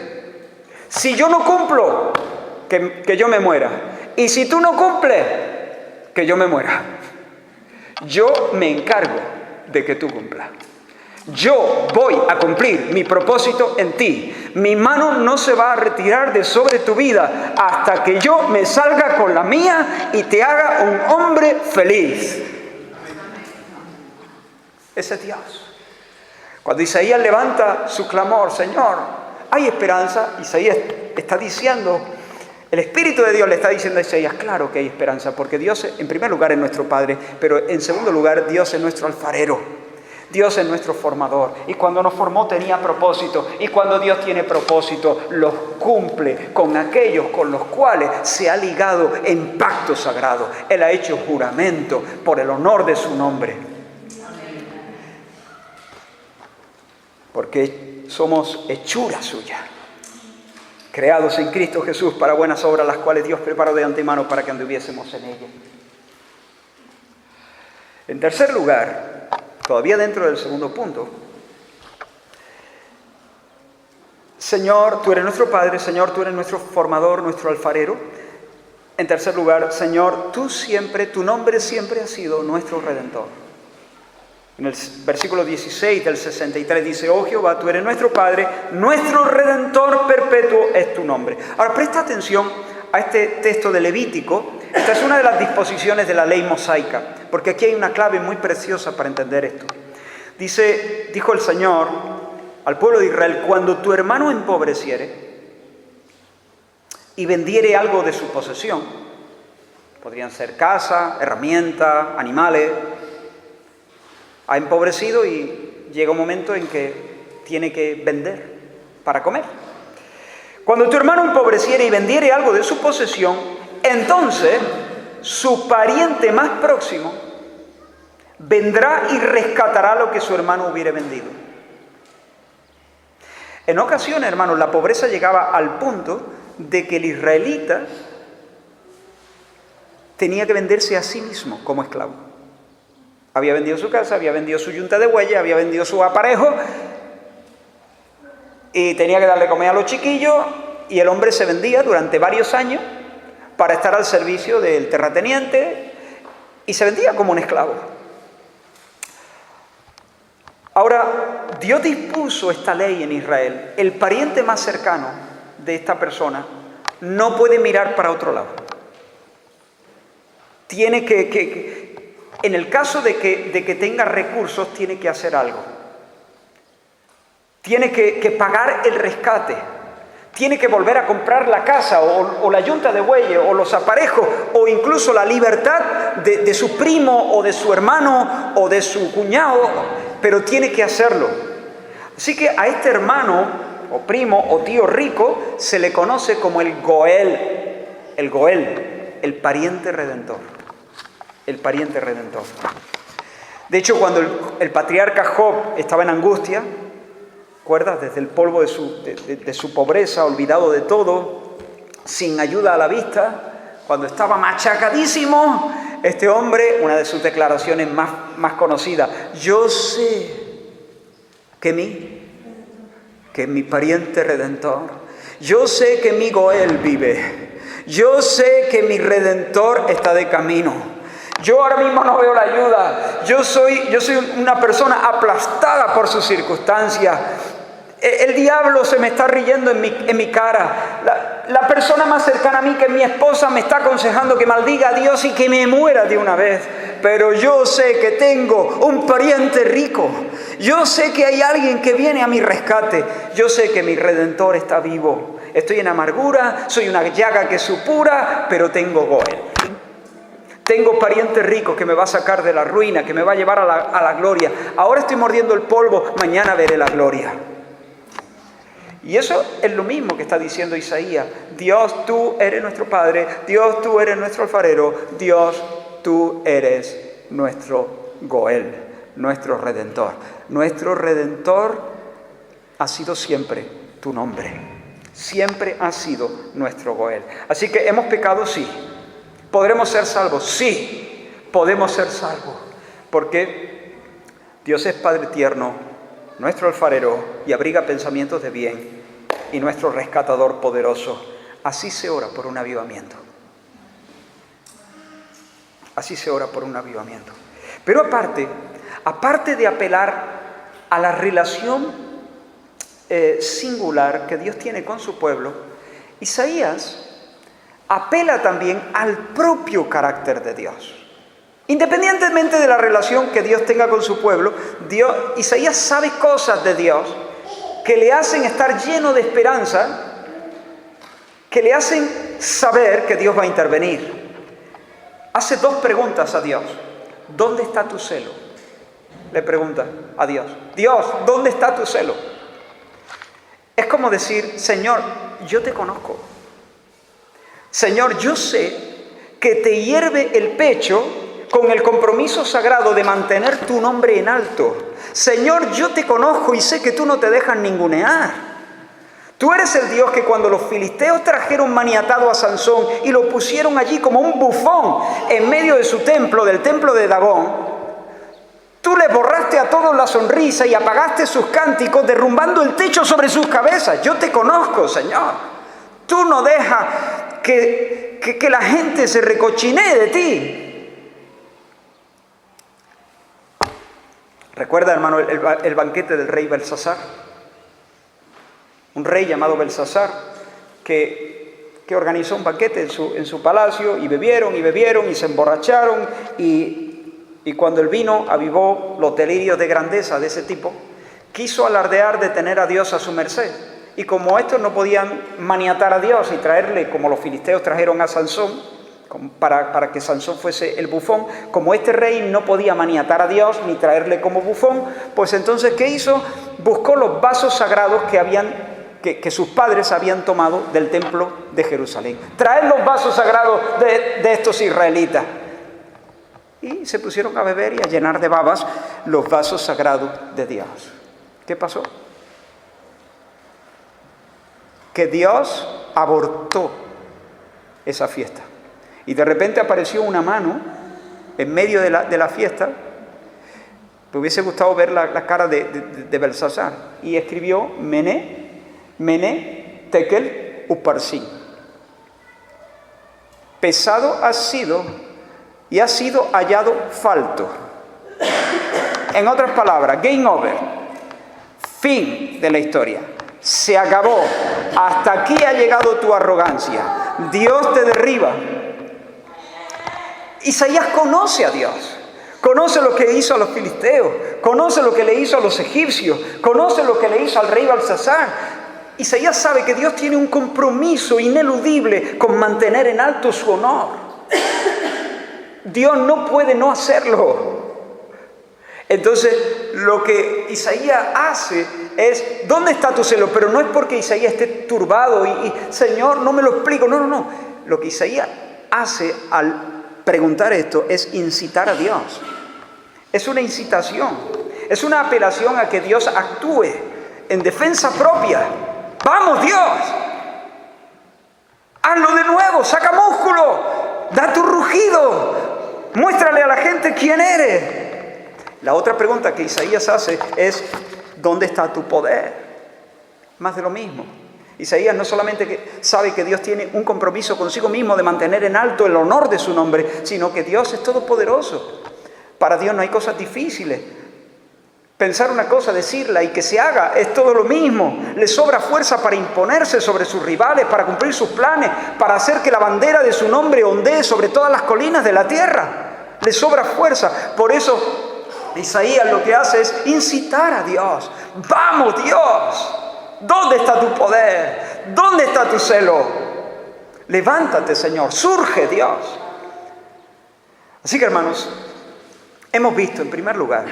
[SPEAKER 2] Si yo no cumplo, que yo me muera. Y si tú no cumples, que yo me muera. Yo me encargo de que tú cumplas. Yo voy a cumplir mi propósito en ti. Mi mano no se va a retirar de sobre tu vida hasta que yo me salga con la mía y te haga un hombre feliz. Ese es Dios. Cuando Isaías levanta su clamor, Señor, hay esperanza, Isaías está diciendo, el Espíritu de Dios le está diciendo a Isaías, claro que hay esperanza, porque Dios en primer lugar es nuestro Padre, pero en segundo lugar Dios es nuestro alfarero, Dios es nuestro formador, y cuando nos formó tenía propósito, y cuando Dios tiene propósito, los cumple con aquellos con los cuales se ha ligado en pacto sagrado. Él ha hecho juramento por el honor de su nombre. Porque somos hechura suya, creados en Cristo Jesús para buenas obras, las cuales Dios preparó de antemano para que anduviésemos en ellas. En tercer lugar, todavía dentro del segundo punto, Señor, tú eres nuestro Padre, Señor, tú eres nuestro formador, nuestro alfarero. En tercer lugar, Señor, tu nombre siempre ha sido nuestro Redentor. En el versículo 16 del 63 dice, oh Jehová, tú eres nuestro Padre, nuestro Redentor perpetuo es tu nombre. Ahora presta atención a este texto de Levítico. Esta es una de las disposiciones de la ley mosaica, porque aquí hay una clave muy preciosa para entender esto. Dijo el Señor al pueblo de Israel, cuando tu hermano empobreciere y vendiere algo de su posesión, podrían ser casa, herramientas, animales, ha empobrecido y llega un momento en que tiene que vender para comer. Cuando tu hermano empobreciere y vendiere algo de su posesión, entonces su pariente más próximo vendrá y rescatará lo que su hermano hubiere vendido. En ocasiones, hermanos, la pobreza llegaba al punto de que el israelita tenía que venderse a sí mismo como esclavo. Había vendido su casa, había vendido su yunta de bueyes, había vendido su aparejo y tenía que darle comer a los chiquillos, y el hombre se vendía durante varios años para estar al servicio del terrateniente y se vendía como un esclavo. Ahora, Dios dispuso esta ley en Israel. El pariente más cercano de esta persona no puede mirar para otro lado. Tiene que en el caso de que tenga recursos, tiene que hacer algo. Tiene que pagar el rescate. Tiene que volver a comprar la casa o la yunta de bueyes o los aparejos o incluso la libertad de su primo o de su hermano o de su cuñado, pero tiene que hacerlo. Así que a este hermano o primo o tío rico se le conoce como el Goel, el pariente redentor, el pariente redentor. De hecho, cuando el patriarca Job estaba en angustia, ¿recuerdas? Desde el polvo de su pobreza, olvidado de todo, sin ayuda a la vista, cuando estaba machacadísimo, este hombre, una de sus declaraciones más conocidas: yo sé que mi pariente redentor, yo sé que mi Goel vive, yo sé que mi redentor está de camino. Yo ahora mismo no veo la ayuda. Yo soy una persona aplastada por sus circunstancias. El diablo se me está riendo en mi cara. La persona más cercana a mí, que es mi esposa, me está aconsejando que maldiga a Dios y que me muera de una vez. Pero yo sé que tengo un pariente rico. Yo sé que hay alguien que viene a mi rescate. Yo sé que mi Redentor está vivo. Estoy en amargura, soy una llaga que supura, pero tengo Goel. Tengo pariente rico que me va a sacar de la ruina, que me va a llevar a la gloria. Ahora estoy mordiendo el polvo, mañana veré la gloria. Y eso es lo mismo que está diciendo Isaías. Dios, tú eres nuestro Padre. Dios, tú eres nuestro alfarero. Dios, tú eres nuestro Goel, nuestro Redentor. Nuestro Redentor ha sido siempre tu nombre. Siempre ha sido nuestro Goel. Así que hemos pecado, sí. ¿Podremos ser salvos? Sí, podemos ser salvos. Porque Dios es Padre tierno, nuestro alfarero, y abriga pensamientos de bien, y nuestro rescatador poderoso. Así se ora por un avivamiento. Así se ora por un avivamiento. Pero aparte de apelar a la relación singular que Dios tiene con su pueblo, Isaías apela también al propio carácter de Dios. Independientemente de la relación que Dios tenga con su pueblo, Isaías sabe cosas de Dios que le hacen estar lleno de esperanza, que le hacen saber que Dios va a intervenir. Hace dos preguntas a Dios. ¿Dónde está tu celo? Le pregunta a Dios. Dios, ¿dónde está tu celo? Es como decir: Señor, yo te conozco. Señor, yo sé que te hierve el pecho con el compromiso sagrado de mantener tu nombre en alto. Señor, yo te conozco y sé que tú no te dejas ningunear. Tú eres el Dios que cuando los filisteos trajeron maniatado a Sansón y lo pusieron allí como un bufón en medio de su templo, del templo de Dagón, tú le borraste a todos la sonrisa y apagaste sus cánticos derrumbando el techo sobre sus cabezas. Yo te conozco, Señor. Tú no dejas que la gente se recochinee de ti. ¿Recuerda, hermano, el banquete del rey Belsasar? Un rey llamado Belsasar que organizó un banquete en su palacio, y bebieron y se emborracharon, y cuando el vino avivó los delirios de grandeza de ese tipo, quiso alardear de tener a Dios a su merced. Y como estos no podían maniatar a Dios y traerle, como los filisteos trajeron a Sansón, para que Sansón fuese el bufón, como este rey no podía maniatar a Dios ni traerle como bufón, pues entonces, ¿qué hizo? Buscó los vasos sagrados que sus padres habían tomado del templo de Jerusalén. Traer los vasos sagrados de estos israelitas. Y se pusieron a beber y a llenar de babas los vasos sagrados de Dios. ¿Qué pasó? Que Dios abortó esa fiesta. Y de repente apareció una mano en medio de la fiesta. Me hubiese gustado ver la cara de Belsasar. Y escribió: Mené, Tekel, Uparsin. Pesado has sido y has sido hallado falto. En otras palabras, game over. Fin de la historia. Se acabó. Hasta aquí ha llegado tu arrogancia. Dios te derriba. Isaías conoce a Dios. Conoce lo que hizo a los filisteos. Conoce lo que le hizo a los egipcios. Conoce lo que le hizo al rey Balsasar. Isaías sabe que Dios tiene un compromiso ineludible con mantener en alto su honor. Dios no puede no hacerlo. Entonces, lo que Isaías hace es, ¿dónde está tu celo? Pero no es porque Isaías esté turbado y Señor, no me lo explico. No. Lo que Isaías hace al preguntar esto es incitar a Dios. Es una incitación. Es una apelación a que Dios actúe en defensa propia. ¡Vamos, Dios! ¡Hazlo de nuevo! ¡Saca músculo! ¡Da tu rugido! ¡Muéstrale a la gente quién eres! La otra pregunta que Isaías hace es, ¿dónde está tu poder? Más de lo mismo. Isaías no solamente sabe que Dios tiene un compromiso consigo mismo de mantener en alto el honor de su nombre, sino que Dios es todopoderoso. Para Dios no hay cosas difíciles. Pensar una cosa, decirla y que se haga es todo lo mismo. Le sobra fuerza para imponerse sobre sus rivales, para cumplir sus planes, para hacer que la bandera de su nombre ondee sobre todas las colinas de la tierra. Le sobra fuerza. Por eso Isaías lo que hace es incitar a Dios. ¡Vamos, Dios! ¿Dónde está tu poder? ¿Dónde está tu celo? Levántate, Señor. Surge, Dios. Así que, hermanos, hemos visto, en primer lugar,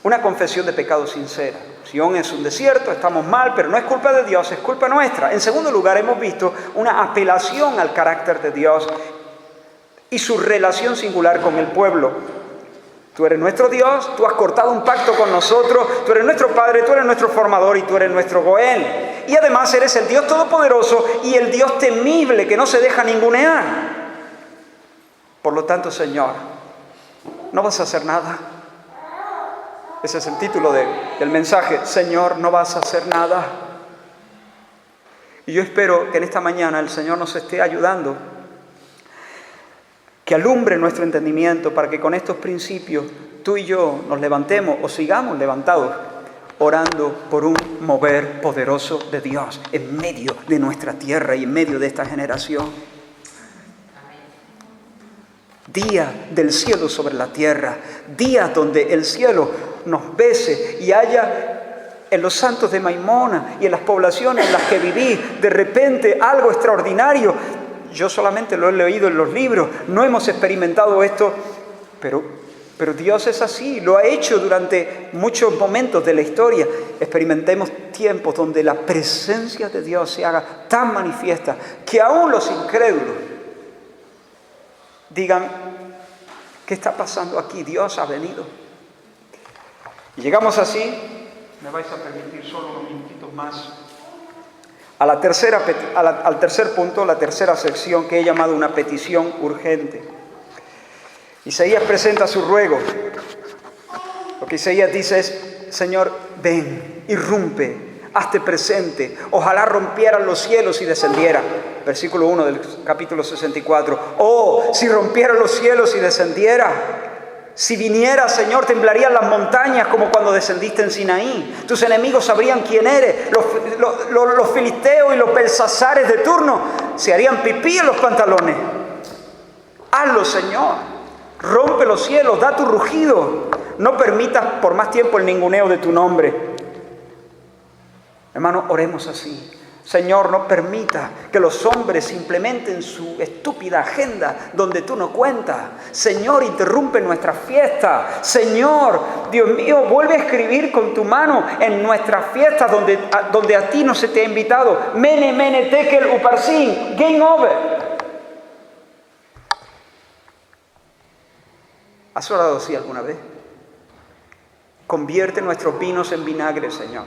[SPEAKER 2] una confesión de pecado sincera. Sion es un desierto, estamos mal, pero no es culpa de Dios, es culpa nuestra. En segundo lugar, hemos visto una apelación al carácter de Dios y su relación singular con el pueblo. Tú eres nuestro Dios, tú has cortado un pacto con nosotros, tú eres nuestro Padre, tú eres nuestro formador y tú eres nuestro Goén. Y además eres el Dios todopoderoso y el Dios temible que no se deja ningunear. Por lo tanto, Señor, no vas a hacer nada. Ese es el título del mensaje. Señor, no vas a hacer nada. Y yo espero que en esta mañana el Señor nos esté ayudando, que alumbre nuestro entendimiento para que con estos principios tú y yo nos levantemos o sigamos levantados orando por un mover poderoso de Dios en medio de nuestra tierra y en medio de esta generación. Día del cielo sobre la tierra, día donde el cielo nos bese y haya en los santos de Maimona y en las poblaciones en las que viví de repente algo extraordinario. Yo solamente lo he leído en los libros, no hemos experimentado esto, pero Dios es así, lo ha hecho durante muchos momentos de la historia. Experimentemos tiempos donde la presencia de Dios se haga tan manifiesta que aún los incrédulos digan, ¿qué está pasando aquí? Dios ha venido. Y llegamos así, me vais a permitir solo unos minutitos más, al tercer punto, la tercera sección que he llamado una petición urgente. Isaías presenta su ruego. Lo que Isaías dice es, Señor, ven, irrumpe, hazte presente. Ojalá rompieran los cielos y descendiera. Versículo 1 del capítulo 64. Oh, si rompieran los cielos y descendiera. Si viniera, Señor, temblarían las montañas como cuando descendiste en Sinaí. Tus enemigos sabrían quién eres. Los filisteos y los belsasares de turno se harían pipí en los pantalones. Hazlo, Señor. Rompe los cielos, da tu rugido. No permitas por más tiempo el ninguneo de tu nombre. Hermanos, oremos así. Señor, no permita que los hombres implementen su estúpida agenda donde tú no cuentas. Señor, interrumpe nuestra fiesta. Señor, Dios mío, vuelve a escribir con tu mano en nuestras fiestas donde a ti no se te ha invitado. Mene, mene, tekel, uparsin, game over. ¿Has orado así alguna vez? Convierte nuestros vinos en vinagre, Señor.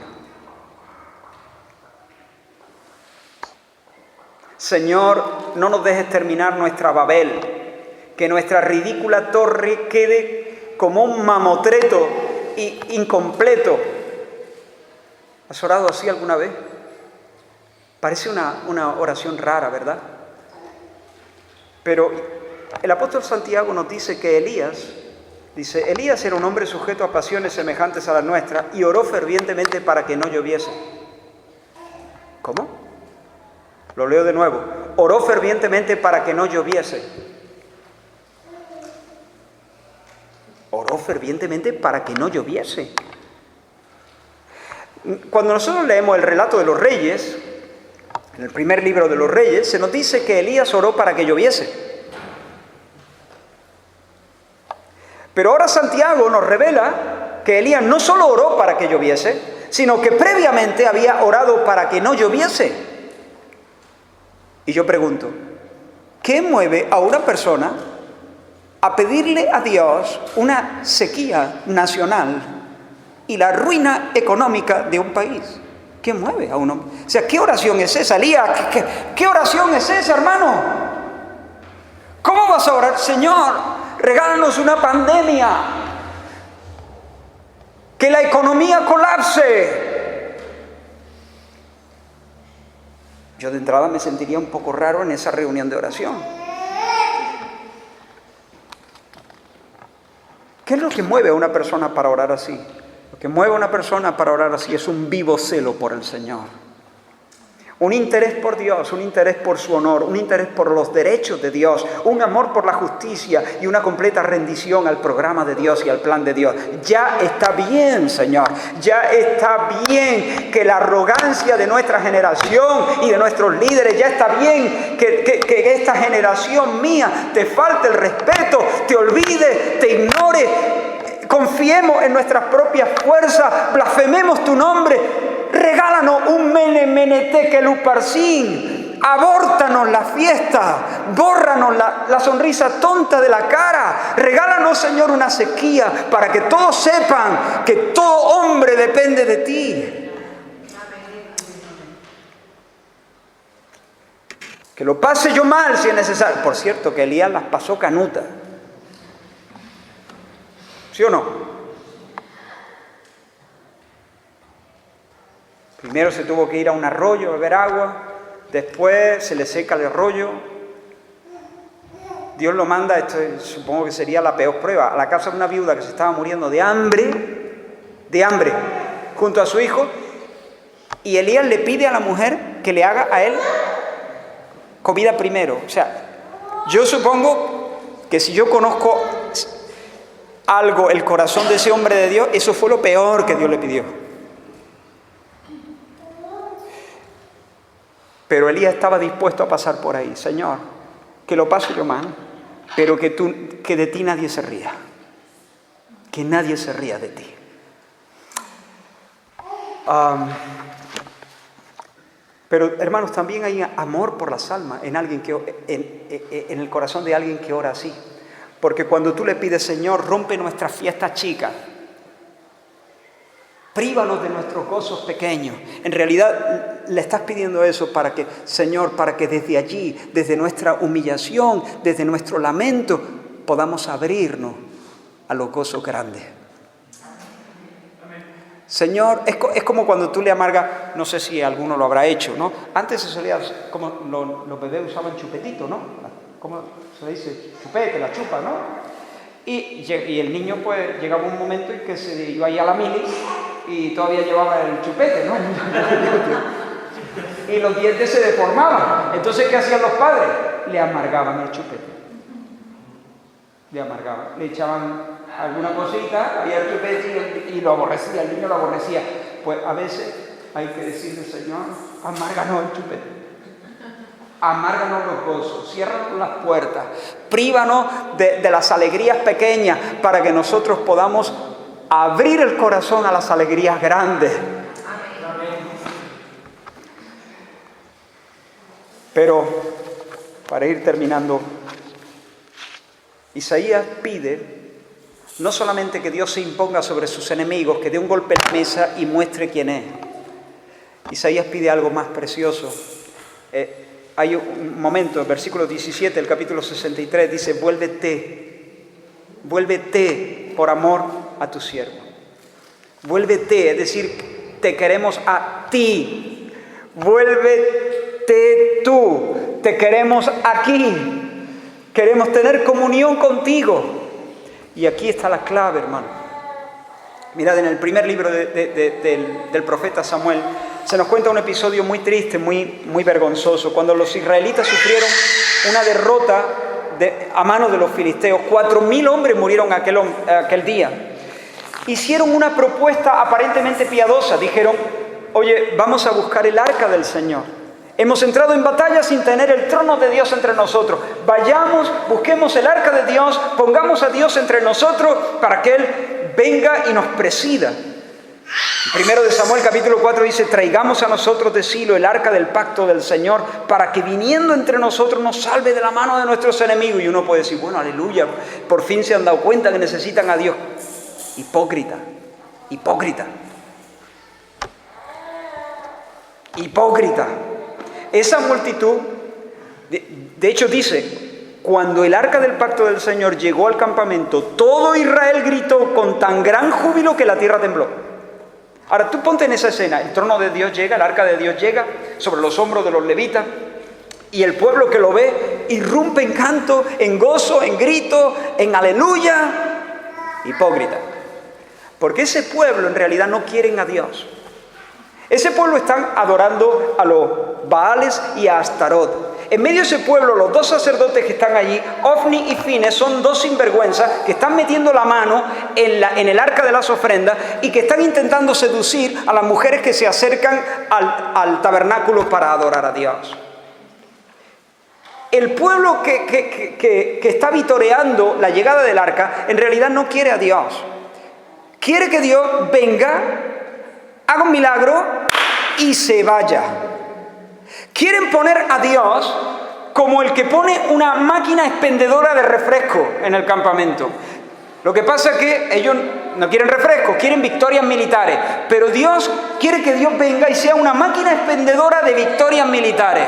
[SPEAKER 2] Señor, no nos dejes terminar nuestra Babel, que nuestra ridícula torre quede como un mamotreto incompleto. ¿Has orado así alguna vez? Parece una oración rara, ¿verdad? Pero el apóstol Santiago nos dice que Elías Dice, Elías era un hombre sujeto a pasiones semejantes a las nuestras y oró fervientemente para que no lloviese. ¿Cómo? Lo leo de nuevo. Oró fervientemente para que no lloviese. Oró fervientemente para que no lloviese. Cuando nosotros leemos el relato de los reyes, en el primer libro de los reyes, se nos dice que Elías oró para que lloviese. Pero ahora Santiago nos revela que Elías no solo oró para que lloviese, sino que previamente había orado para que no lloviese. Y yo pregunto, ¿qué mueve a una persona a pedirle a Dios una sequía nacional y la ruina económica de un país? ¿Qué mueve a un hombre? O sea, ¿qué oración es esa, Elías? ¿Qué oración es esa, hermano? ¿Cómo vas a orar? Señor, regálanos una pandemia, que la economía colapse. Yo de entrada me sentiría un poco raro en esa reunión de oración. ¿Qué es lo que mueve a una persona para orar así? Lo que mueve a una persona para orar así es un vivo celo por el Señor. Un interés por Dios, un interés por su honor, un interés por los derechos de Dios, un amor por la justicia y una completa rendición al programa de Dios y al plan de Dios. Ya está bien, Señor, ya está bien que la arrogancia de nuestra generación y de nuestros líderes, ya está bien que esta generación mía te falte el respeto, te olvide, te ignore, confiemos en nuestras propias fuerzas, blasfememos tu nombre. Regálanos un menemenetekeluparsin, abórtanos la fiesta, bórranos la sonrisa tonta de la cara, regálanos, Señor, una sequía para que todos sepan que todo hombre depende de ti. Que lo pase yo mal si es necesario. Por cierto, que Elías las pasó canuta. ¿Sí o no? Primero se tuvo que ir a un arroyo a beber agua, después se le seca el arroyo. Dios lo manda, esto supongo que sería la peor prueba, a la casa de una viuda que se estaba muriendo de hambre, junto a su hijo, y Elías le pide a la mujer que le haga a él comida primero. O sea, yo supongo que si yo conozco algo, el corazón de ese hombre de Dios, eso fue lo peor que Dios le pidió. Pero Elías estaba dispuesto a pasar por ahí. Señor, que lo pase yo mal, pero que de ti nadie se ría. Que nadie se ría de ti. Pero hermanos, también hay amor por las almas en el corazón de alguien que ora así. Porque cuando tú le pides, Señor, rompe nuestras fiestas chicas, prívanos de nuestros gozos pequeños. En realidad le estás pidiendo eso para que, Señor, para que desde allí, desde nuestra humillación, desde nuestro lamento, podamos abrirnos a los gozos grandes. Señor, es como cuando tú le amargas, no sé si alguno lo habrá hecho, ¿no? Antes se solía, como los bebés usaban chupetito, ¿no? ¿Cómo se le dice? Chupete, la chupa, ¿no? Y el niño, pues, llegaba un momento en que se iba ahí a la mili y todavía llevaba el chupete, ¿no? Y los dientes se deformaban. Entonces, ¿qué hacían los padres? Le amargaban el chupete. Le amargaban. Le echaban alguna cosita, había el chupete y lo aborrecía, el niño lo aborrecía. Pues a veces hay que decirle, Señor, amárganos el chupete. Amárganos los gozos, ciérranos las puertas, prívanos de las alegrías pequeñas para que nosotros podamos abrir el corazón a las alegrías grandes. Pero, para ir terminando, Isaías pide no solamente que Dios se imponga sobre sus enemigos, que dé un golpe en la mesa y muestre quién es. Isaías pide algo más precioso. Hay un momento, el versículo 17 del capítulo 63, dice, vuélvete por amor a tu siervo. Vuélvete, es decir, te queremos a ti. Vuélvete tú, te queremos aquí. Queremos tener comunión contigo. Y aquí está la clave, hermano. Mirad, en el primer libro del profeta Samuel se nos cuenta un episodio muy triste, muy vergonzoso. Cuando los israelitas sufrieron una derrota a manos de los filisteos, 4.000 hombres murieron aquel día. Hicieron una propuesta aparentemente piadosa. Dijeron: oye, vamos a buscar el arca del Señor. Hemos entrado en batalla sin tener el trono de Dios entre nosotros. Vayamos, busquemos el arca de Dios, pongamos a Dios entre nosotros para que Él venga y nos presida. Primero de Samuel capítulo 4 dice: traigamos a nosotros de Silo el arca del pacto del Señor, para que viniendo entre nosotros nos salve de la mano de nuestros enemigos. Y uno puede decir: bueno, aleluya, por fin se han dado cuenta que necesitan a Dios. Hipócrita, hipócrita, hipócrita. Esa multitud, de hecho dice, cuando el arca del pacto del Señor llegó al campamento, todo Israel gritó con tan gran júbilo que la tierra tembló. Ahora tú ponte en esa escena: el trono de Dios llega, el arca de Dios llega sobre los hombros de los levitas, y el pueblo que lo ve irrumpe en canto, en gozo, en grito, en aleluya. Hipócrita. Porque ese pueblo en realidad no quieren a Dios. Ese pueblo están adorando a los Baales y a Astarot. En medio de ese pueblo, los dos sacerdotes que están allí, Ofni y Fines, son dos sinvergüenzas que están metiendo la mano en el arca de las ofrendas y que están intentando seducir a las mujeres que se acercan al tabernáculo para adorar a Dios. El pueblo que está vitoreando la llegada del arca, en realidad no quiere a Dios. Quiere que Dios venga, haga un milagro y se vaya. Quieren poner a Dios como el que pone una máquina expendedora de refresco en el campamento. Lo que pasa es que ellos no quieren refrescos, quieren victorias militares. Pero Dios quiere que Dios venga y sea una máquina expendedora de victorias militares.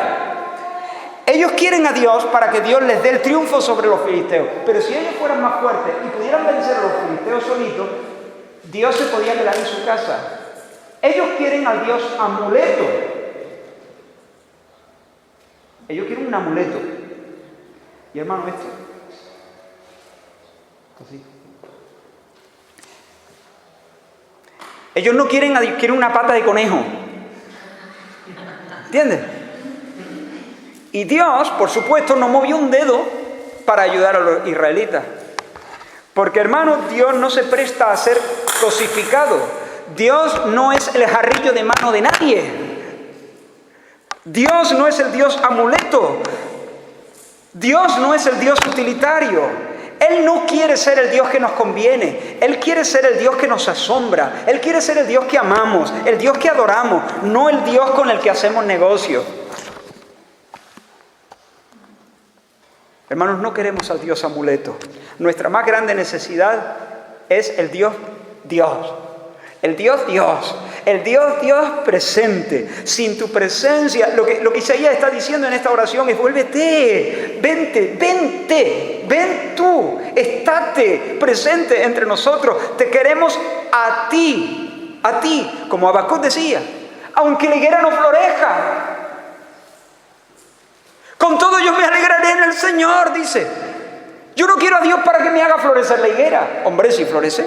[SPEAKER 2] Ellos quieren a Dios para que Dios les dé el triunfo sobre los filisteos. Pero si ellos fueran más fuertes y pudieran vencer a los filisteos solitos, Dios se podía quedar en su casa. Ellos quieren al Dios amuleto. Ellos quieren un amuleto. Y hermano, esto así. Ellos no quieren a Dios, quieren una pata de conejo. ¿Entiendes? Y Dios, por supuesto, no movió un dedo para ayudar a los israelitas. Porque, hermano, Dios no se presta a ser cosificado. Dios no es el jarrillo de mano de nadie. Dios no es el Dios amuleto. Dios no es el Dios utilitario. Él no quiere ser el Dios que nos conviene. Él quiere ser el Dios que nos asombra. Él quiere ser el Dios que amamos, el Dios que adoramos, no el Dios con el que hacemos negocio. Hermanos, no queremos al Dios amuleto. Nuestra más grande necesidad es el Dios Dios. El Dios Dios. El Dios Dios presente. Sin tu presencia, lo que Isaías está diciendo en esta oración es: vuélvete, vente, ven tú, estate presente entre nosotros. Te queremos a ti, como Habacuc decía, aunque la higuera no florezca. Con todo yo me alegraré en el Señor, dice. Yo no quiero a Dios para que me haga florecer la higuera. Hombre, si florece,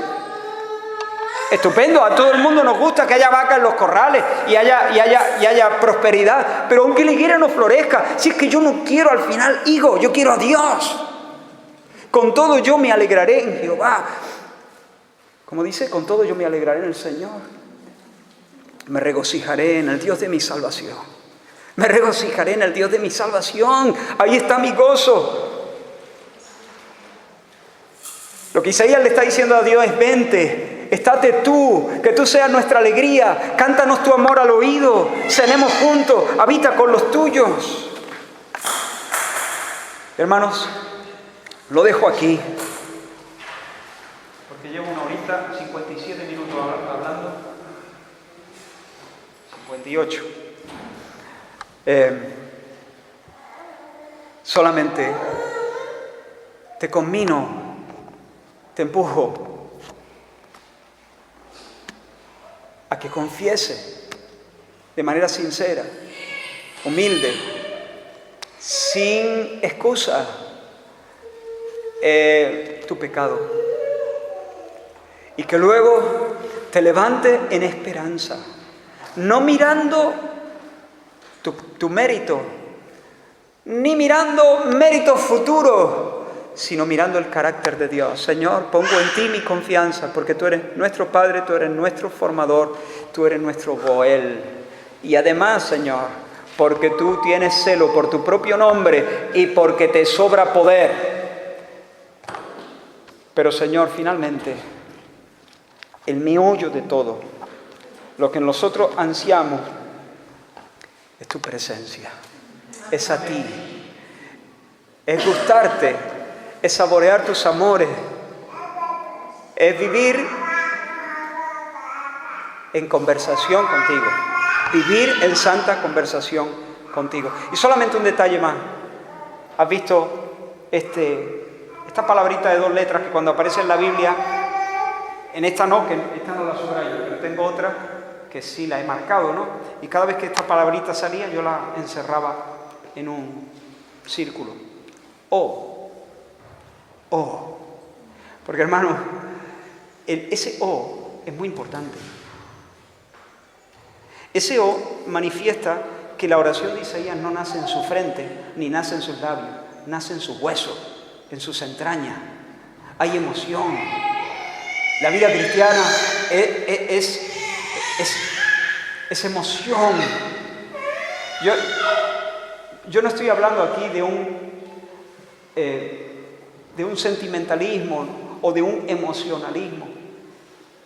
[SPEAKER 2] estupendo. A todo el mundo nos gusta que haya vacas en los corrales y haya prosperidad. Pero aunque la higuera no florezca, si es que yo no quiero al final higo, yo quiero a Dios. Con todo yo me alegraré en Jehová. Como dice, con todo yo me alegraré en el Señor. Me regocijaré en el Dios de mi salvación. Me regocijaré en el Dios de mi salvación. Ahí está mi gozo. Lo que Isaías le está diciendo a Dios es: vente, estate tú, que tú seas nuestra alegría. Cántanos tu amor al oído. Cenemos juntos, habita con los tuyos. Hermanos, lo dejo aquí. Porque llevo 1 horita, 57 minutos hablando. 58. Solamente te conmino, te empujo a que confiese de manera sincera, humilde, sin excusa, tu pecado. y que luego te levante en esperanza, no mirando tu mérito, ni mirando méritos futuros, sino mirando el carácter de Dios. Señor, pongo en ti mi confianza, porque tú eres nuestro Padre, tú eres nuestro formador, tú eres nuestro Goel. Y además, Señor, porque tú tienes celo por tu propio nombre y porque te sobra poder. Pero, Señor, finalmente, el meollo de todo, lo que nosotros ansiamos, es tu presencia, es a ti, es gustarte, es saborear tus amores, es vivir en conversación contigo, vivir en santa conversación contigo. Y solamente un detalle más. ¿Has visto esta palabrita de 2 letras que cuando aparece en la Biblia, en esta no, que esta no la subrayo, pero tengo otra que sí la he marcado, ¿no? Y cada vez que esta palabrita salía, yo la encerraba en un círculo. O. Porque, hermano, ese O es muy importante. Ese O manifiesta que la oración de Isaías no nace en su frente, ni nace en sus labios, nace en sus huesos, en sus entrañas. Hay emoción. La vida cristiana es emoción. Yo no estoy hablando aquí de un sentimentalismo o de un emocionalismo,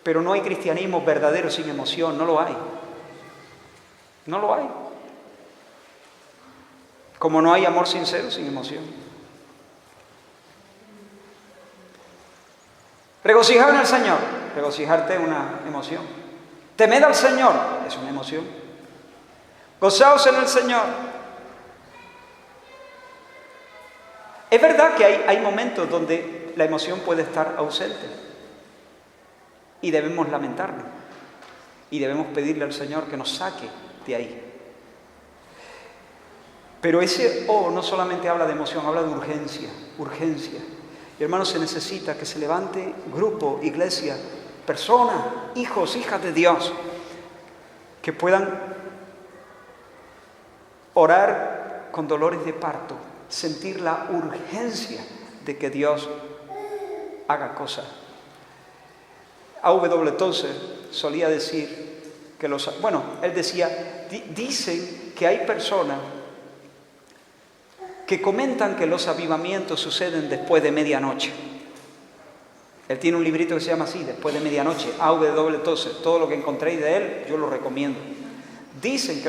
[SPEAKER 2] pero no hay cristianismo verdadero sin emoción, no lo hay. No lo hay. Como no hay amor sincero sin emoción. Regocijar en el Señor, regocijarte es una emoción. Temed al Señor, es una emoción. Gozaos en el Señor. Es verdad que hay momentos donde la emoción puede estar ausente y debemos lamentarlo y debemos pedirle al Señor que nos saque de ahí. Pero ese no solamente habla de emoción, habla de urgencia. Y hermanos, se necesita que se levante grupo, iglesia, personas, hijos, hijas de Dios, que puedan orar con dolores de parto, sentir la urgencia de que Dios haga cosas. A.W. Tozer solía decir que él decía, dicen que hay personas que comentan que los avivamientos suceden después de medianoche. Él tiene un librito que se llama así, Después de medianoche, A.W. Tozer. Todo lo que encontréis de él, yo lo recomiendo. Dicen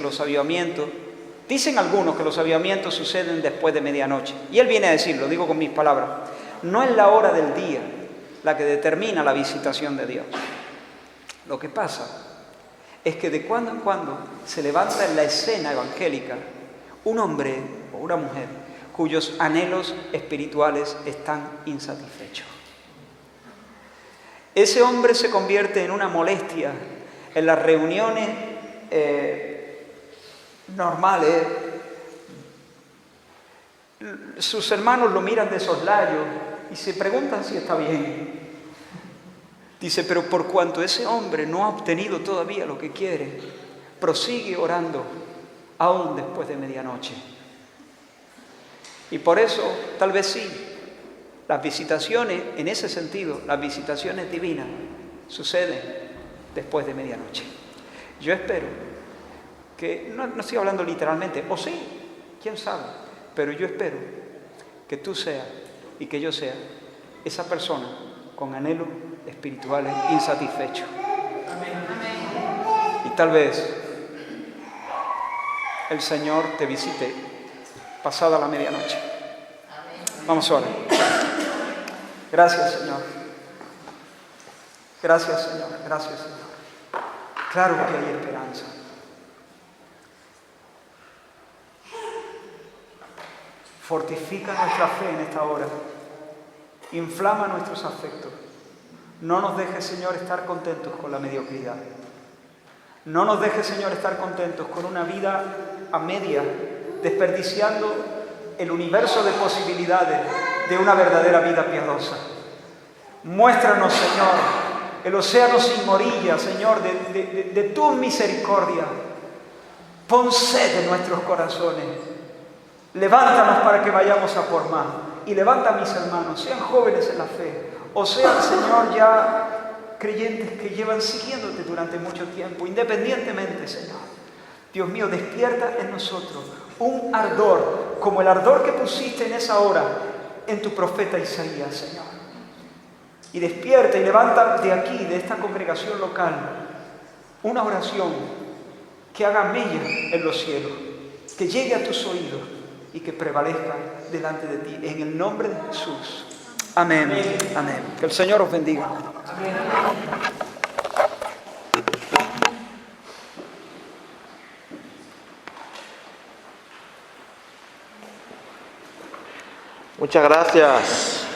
[SPEAKER 2] algunos que los avivamientos suceden después de medianoche. Y él viene a decir, lo digo con mis palabras, no es la hora del día la que determina la visitación de Dios. Lo que pasa es que de cuando en cuando se levanta en la escena evangélica un hombre o una mujer cuyos anhelos espirituales están insatisfechos. Ese hombre se convierte en una molestia en las reuniones normales. Sus hermanos lo miran de soslayo y se preguntan si está bien. Dice, pero por cuanto ese hombre no ha obtenido todavía lo que quiere, prosigue orando aún después de medianoche. Y por eso, tal vez sí, las visitaciones, en ese sentido, las visitaciones divinas suceden después de medianoche. Yo espero que, no estoy hablando literalmente, o sí, quién sabe, pero yo espero que tú seas y que yo sea esa persona con anhelos espirituales insatisfechos. Y tal vez el Señor te visite pasada la medianoche. Vamos a orar. Gracias, Señor. Gracias, Señor. Gracias, Señor. Claro que hay esperanza. Fortifica nuestra fe en esta hora. Inflama nuestros afectos. No nos dejes, Señor, estar contentos con la mediocridad. No nos dejes, Señor, estar contentos con una vida a media, desperdiciando el universo de posibilidades de una verdadera vida piadosa. Muéstranos, Señor, el océano sin orilla, Señor, de tu misericordia. Pon sed en nuestros corazones. Levántanos para que vayamos a por más. Y levanta a mis hermanos, sean jóvenes en la fe, o sean, Señor, ya creyentes que llevan siguiéndote durante mucho tiempo, independientemente, Señor. Dios mío, despierta en nosotros un ardor, como el ardor que pusiste en esa hora en tu profeta Isaías, Señor. Y despierta y levanta de aquí, de esta congregación local, una oración que haga mella en los cielos, que llegue a tus oídos y que prevalezca delante de ti. En el nombre de Jesús. Amén. Amén. Que el Señor os bendiga. Amén.
[SPEAKER 1] Muchas gracias.